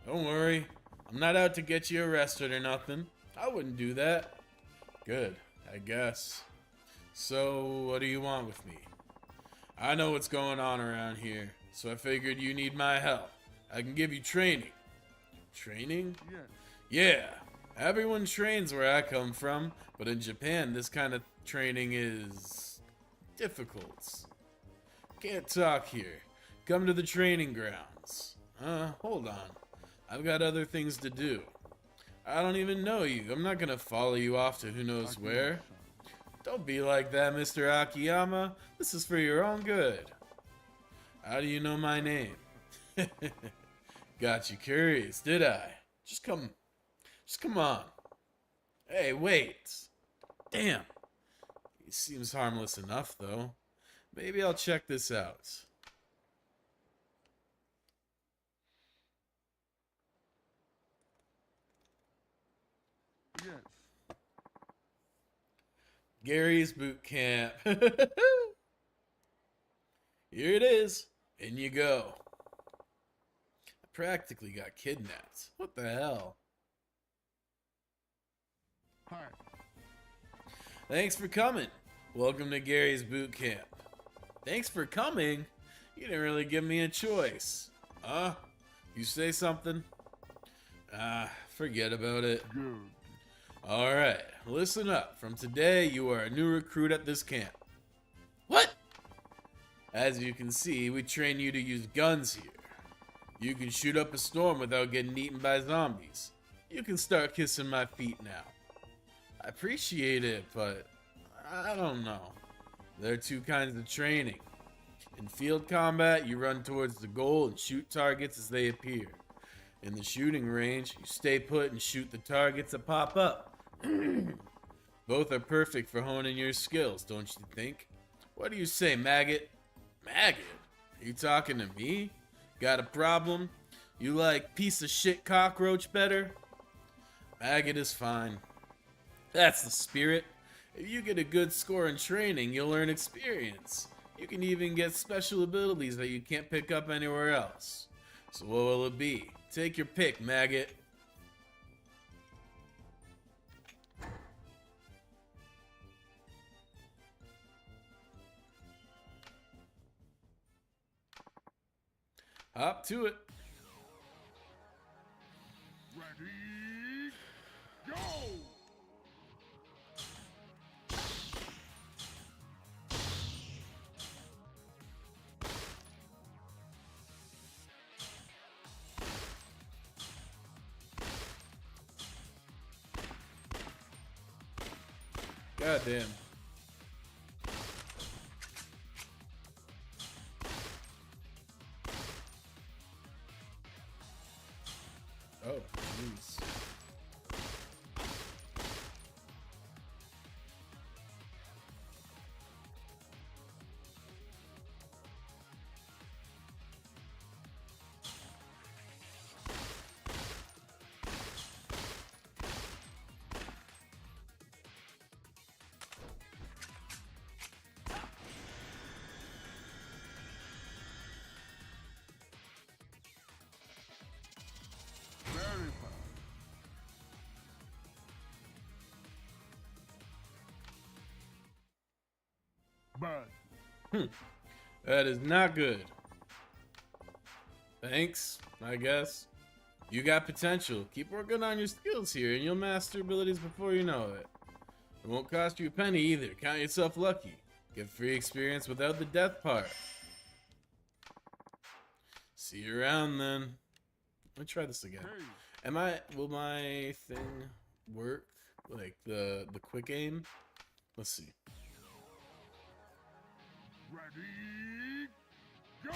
Don't worry. I'm not out to get you arrested or nothing. I wouldn't do that. Good, I guess. So, what do you want with me? I know what's going on around here, so I figured you need my help. I can give you training. Training? Yeah. Everyone trains where I come from, but in Japan, this kind of training is difficult. Can't talk here. Come to the training grounds. Hold on. I've got other things to do. I don't even know you. I'm not gonna follow you off to who knows where. Don't be like that, Mr. Akiyama. This is for your own good. How do you know my name? Got you curious, did I? Just come on. Hey, wait. Damn. He seems harmless enough, though. Maybe I'll check this out. Gary's boot camp. Here it is. In you go. I practically got kidnapped. What the hell? Thanks for coming. Welcome to Gary's boot camp. Thanks for coming? You didn't really give me a choice. You say something? Forget about it. Good. Alright, listen up. From today, you are a new recruit at this camp. What? As you can see, we train you to use guns here. You can shoot up a storm without getting eaten by zombies. You can start kissing my feet now. I appreciate it, but I don't know. There are two kinds of training. In field combat, you run towards the goal and shoot targets as they appear. In the shooting range, you stay put and shoot the targets that pop up. Both are perfect for honing your skills, don't you think? What do you say, maggot? Maggot? Are you talking to me? Got a problem? You like piece of shit cockroach better? Maggot is fine. That's the spirit. If you get a good score in training, you'll earn experience. You can even get special abilities that you can't pick up anywhere else. So what will it be? Take your pick, maggot. Up to it. Ready, go! God damn. Oh, jeez. Bad. That is not good. Thanks, I guess. You got potential. Keep working on your skills here and you'll master abilities before you know it. It won't cost you a penny either. Count yourself lucky. Get free experience without the death part. See you around then. Let me try this again. Will my thing work? Like the quick aim? Let's see. Ready, go!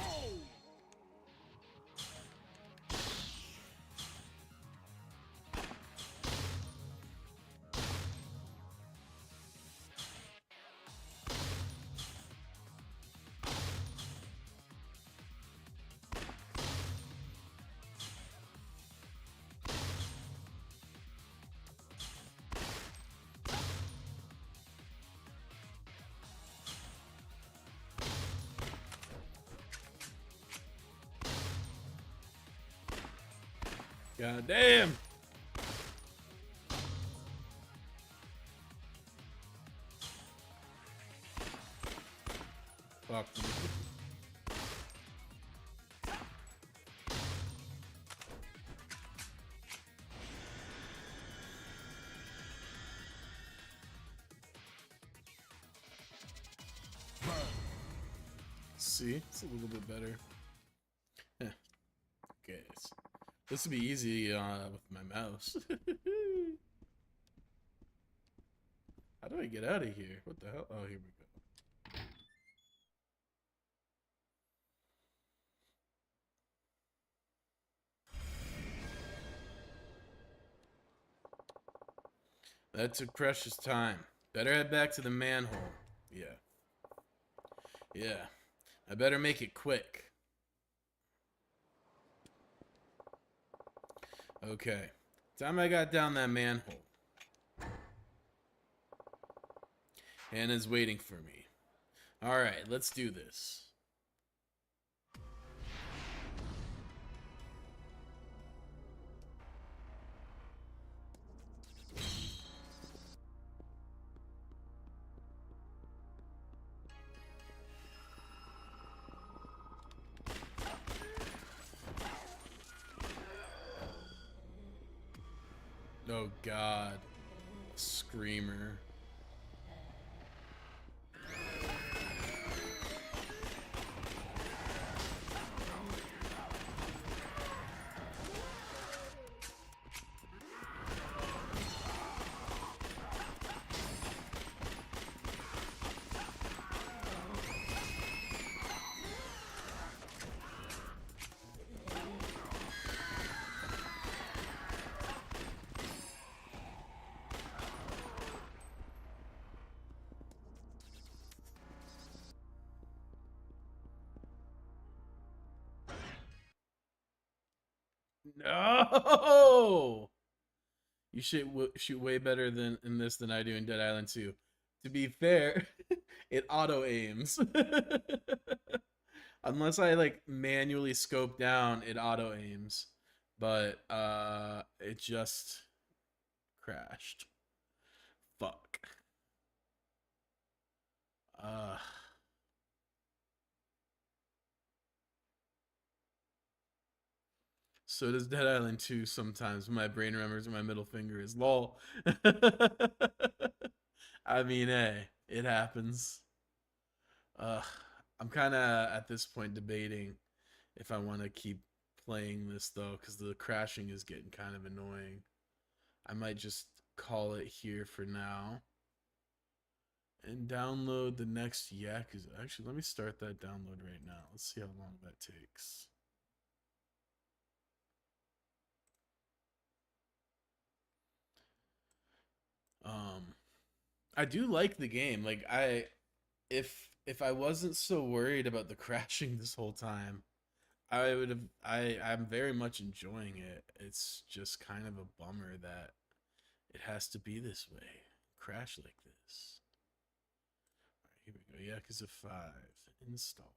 God damn. Fuck. See, it's a little bit better. Okay, this would be easy with my mouse. How do I get out of here? What the hell? Oh, here we go. That took precious time. Better head back to the manhole. Yeah. Yeah. I better make it quick. Okay. Time I got down that manhole. Hannah's waiting for me. Alright, let's do this. Oh God. Screamer. No! You shoot way better than in this than I do in Dead Island 2. To be fair, it auto aims. Unless I like manually scope down, it auto aims. But it just crashed. Fuck. So does Dead Island 2 sometimes when my brain remembers my middle finger is lol. I mean, hey, it happens. I'm kind of at this point debating if I want to keep playing this though, because the crashing is getting kind of annoying. I might just call it here for now and download the next Yakuza. Actually, let me start that download right now. Let's see how long that takes. I do like the game. Like if I wasn't so worried about the crashing this whole time, I would have I'm very much enjoying it. It's just kind of a bummer that it has to be this way. Crash like this. All right, here we go. Yakuza 5 install.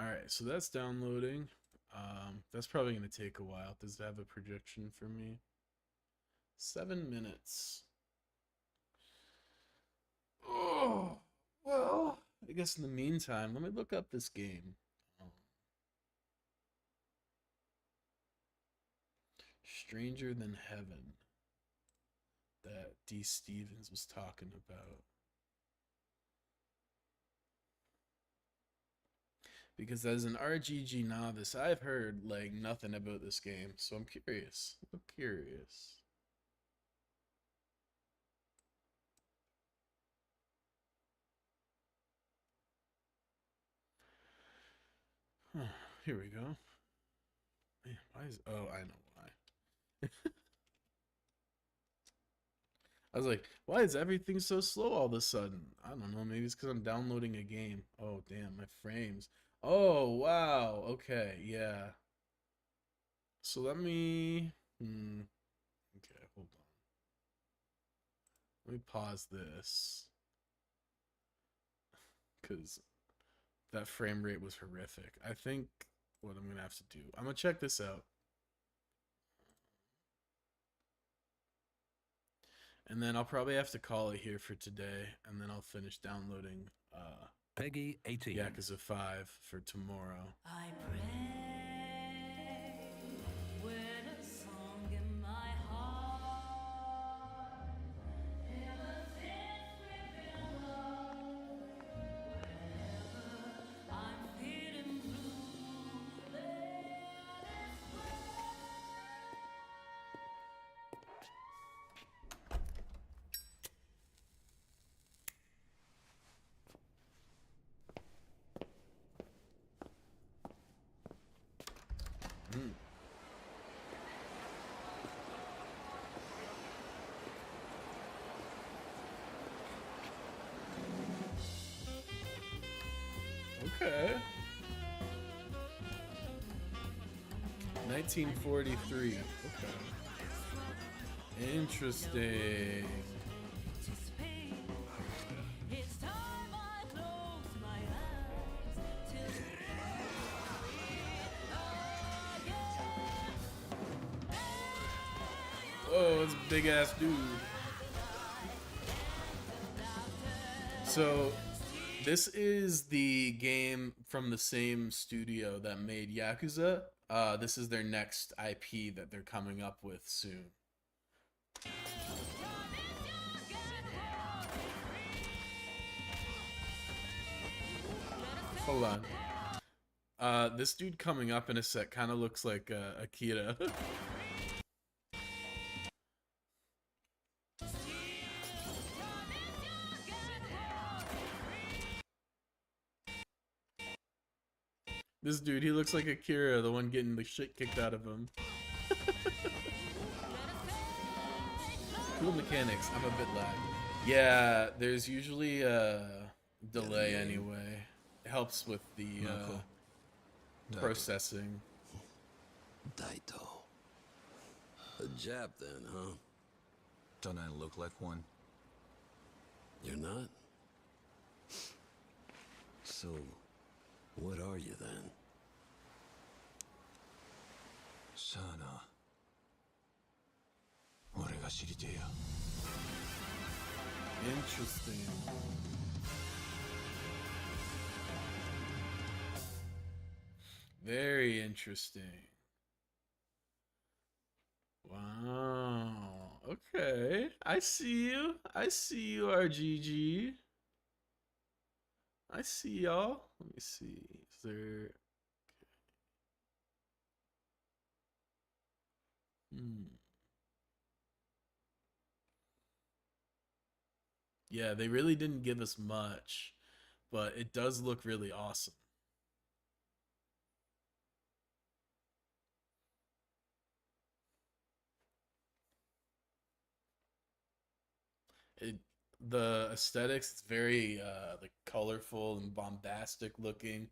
All right, so that's downloading. That's probably going to take a while. Does it have a projection for me? 7 minutes. Oh, well, I guess in the meantime, let me look up this game. Stranger Than Heaven that D. Stevens was talking about. Because as an RGG novice, I've heard like nothing about this game, so I'm curious. I'm curious. Huh, here we go. Man, why is... Oh, I know why. I was like, why is everything so slow all of a sudden? I don't know. Maybe it's because I'm downloading a game. Oh, damn, my frames. Oh, wow. Okay, yeah. So let me... Okay, hold on. Let me pause this. Because that frame rate was horrific. I think what I'm going to have to do... I'm going to check this out. And then I'll probably have to call it here for today, and then I'll finish downloading Peggy 18. Yakuza 5 for tomorrow. I pray with a song in my heart. Ever since we've been alone, wherever I'm feeling blue, let us Okay. 1943. Okay. Interesting. It's time I close my eyes till Oh, it's a big ass dude. So, this is the game from the same studio that made Yakuza. This is their next IP that they're coming up with soon. Hold on. This dude coming up in a sec kind of looks like Akira. This dude, he looks like Akira, the one getting the shit kicked out of him. Cool mechanics. I'm a bit lag. Yeah, there's usually a delay anyway. It helps with the processing. Daito. A Jap then, huh? Don't I look like one? You're not? So, what are you then? Shana. 俺が知りてえや。 Interesting. Very interesting. Wow. Okay. I see you. I see you, RGG. I see y'all. Let me see. Is there... Okay. Yeah, they really didn't give us much, but it does look really awesome. The aesthetics, it's very like colorful and bombastic looking.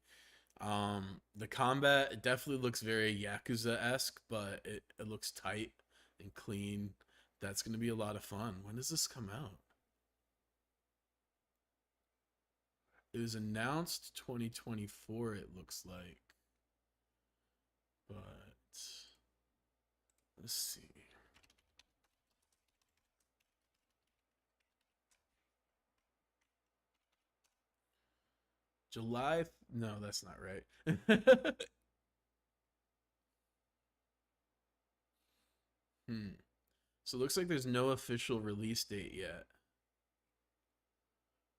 The combat, it definitely looks very Yakuza-esque, but it looks tight and clean. That's going to be a lot of fun. When does this come out? It was announced 2024, it looks like. But let's see. July. No, that's not right. So it looks like there's no official release date yet.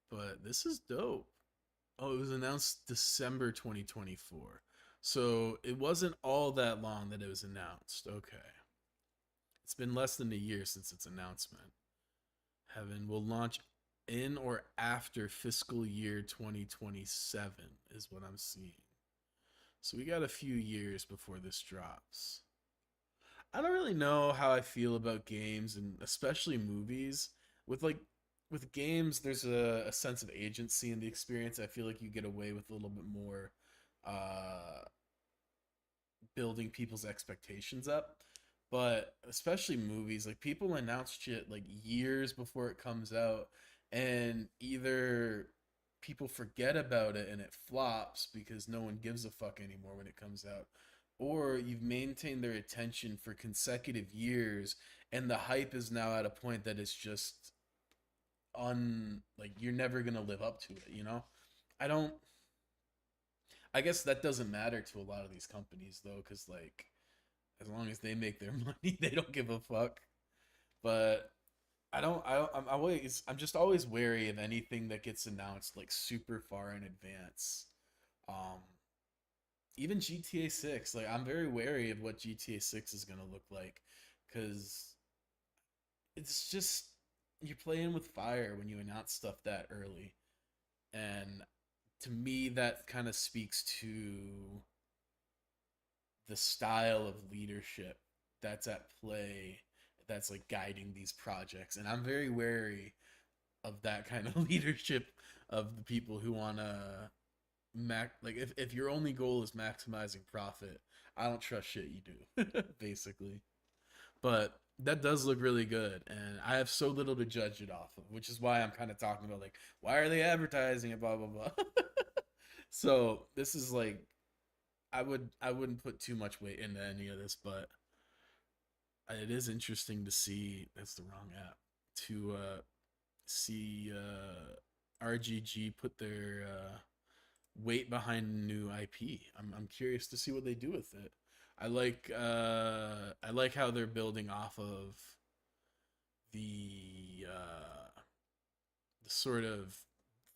But this is dope. Oh, it was announced December 2024. So it wasn't all that long that it was announced. Okay. It's been less than a year since its announcement. Heaven will launch in or after fiscal year 2027 is what I'm seeing. So we got a few years before this drops. I don't really know how I feel about games and especially movies. with games, there's a sense of agency in the experience. I feel like you get away with a little bit more building people's expectations up. But especially movies, like people announce shit like years before it comes out, and either people forget about it and it flops because no one gives a fuck anymore when it comes out, or you've maintained their attention for consecutive years and the hype is now at a point that it's just like you're never gonna live up to it, you know? I guess that doesn't matter to a lot of these companies though, because like as long as they make their money, they don't give a fuck. But I'm just always wary of anything that gets announced like super far in advance. Even GTA 6, like I'm very wary of what GTA 6 is gonna look like, because it's just you're playing with fire when you announce stuff that early, and to me that kind of speaks to the style of leadership that's at play, that's like guiding these projects, and I'm very wary of that kind of leadership, of the people who want to like if your only goal is maximizing profit, I don't trust shit you do basically. But that does look really good, and I have so little to judge it off of, which is why I'm kind of talking about like, why are they advertising it, blah blah blah. So this is like, I wouldn't put too much weight into any of this, but it is interesting to see, that's the wrong app, to see RGG put their weight behind new IP. I'm curious to see what they do with it. I like how they're building off of the sort of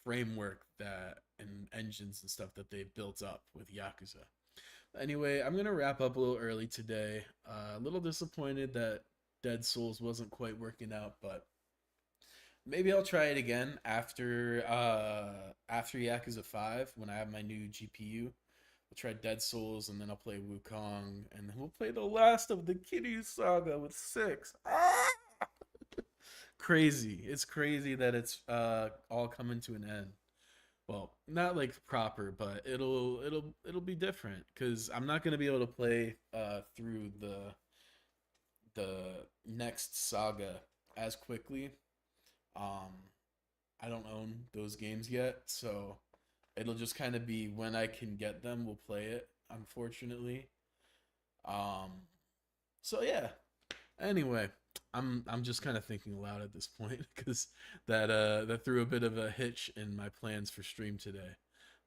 framework that and engines and stuff that they've built up with Yakuza. Anyway, I'm gonna wrap up a little early today. A little disappointed that Dead Souls wasn't quite working out, but maybe I'll try it again after Yakuza 5 when I have my new GPU. We'll try Dead Souls, and then I'll play Wukong, and then we'll play the last of the Kiryu Saga with 6. Crazy. It's crazy that it's all coming to an end. Well, not like proper, but it'll be different, because I'm not gonna be able to play through the next saga as quickly. I don't own those games yet, so it'll just kind of be when I can get them, we'll play it, unfortunately. So yeah. Anyway, I'm just kind of thinking aloud at this point, because that threw a bit of a hitch in my plans for stream today.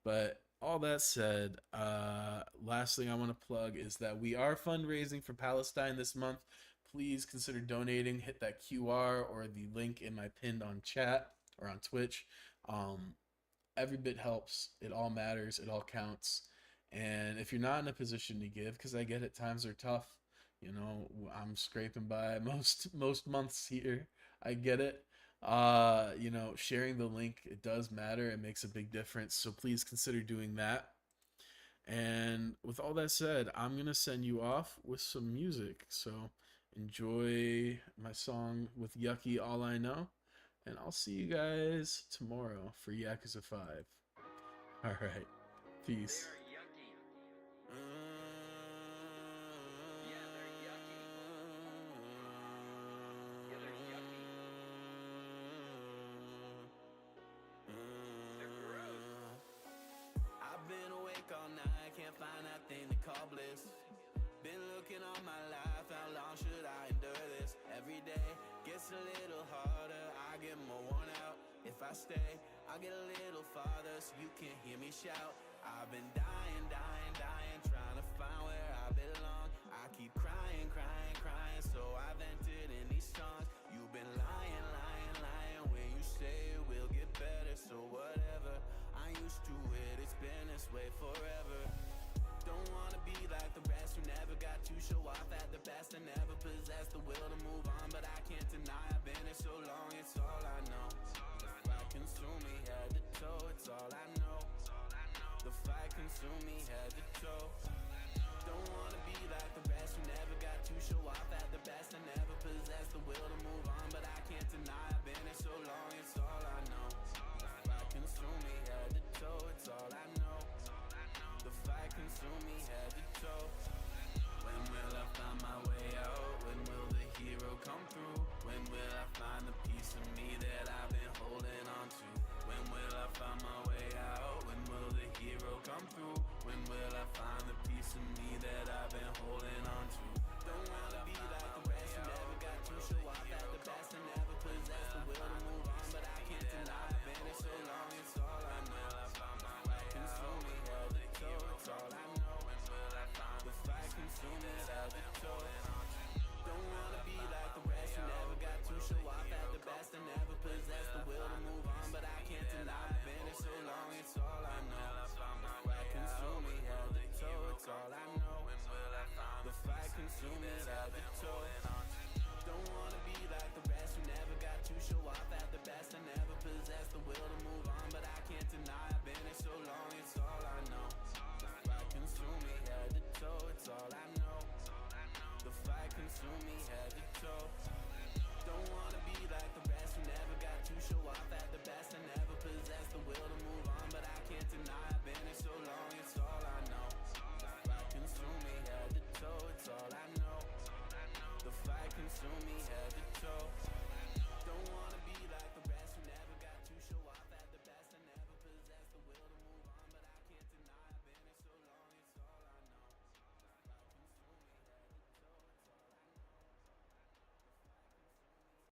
But all that said, last thing I want to plug is that we are fundraising for Palestine this month. Please consider donating. Hit that QR or the link in my pinned on chat or on Twitch. Every bit helps. It all matters. It all counts. And if you're not in a position to give, because I get it, times are tough. You know, I'm scraping by most months here. I get it. You know, sharing the link, it does matter. It makes a big difference. So please consider doing that. And with all that said, I'm going to send you off with some music. So enjoy my song with Yucky, All I Know. And I'll see you guys tomorrow for Yakuza 5. All right. Peace. Find that thing to call bliss. Been looking all my life, how long should I endure this? Every day gets a little harder, I get more worn out. If I stay, I'll get a little farther so you can hear me shout. I've been dying, trying to find where I belong. I keep crying, so I vented in these songs. You've been lying when you say it will get better. So whatever, I'm used to it, it's been this way forever. Don't wanna be like the rest who never got to show off at the best and never possessed the will to move on, but I can't deny I've been here so long, it's all I know. The fight consumed me head to toe, it's all I know. The fight consumed me head to toe. Don't wanna be like the rest who never got to show off at the best and never possessed the will to move on, but I can't deny I've been here so head to toe. Don't wanna be like the rest who never got to show off at the best. I never possessed the will to move on, but I can't deny I've been here so long.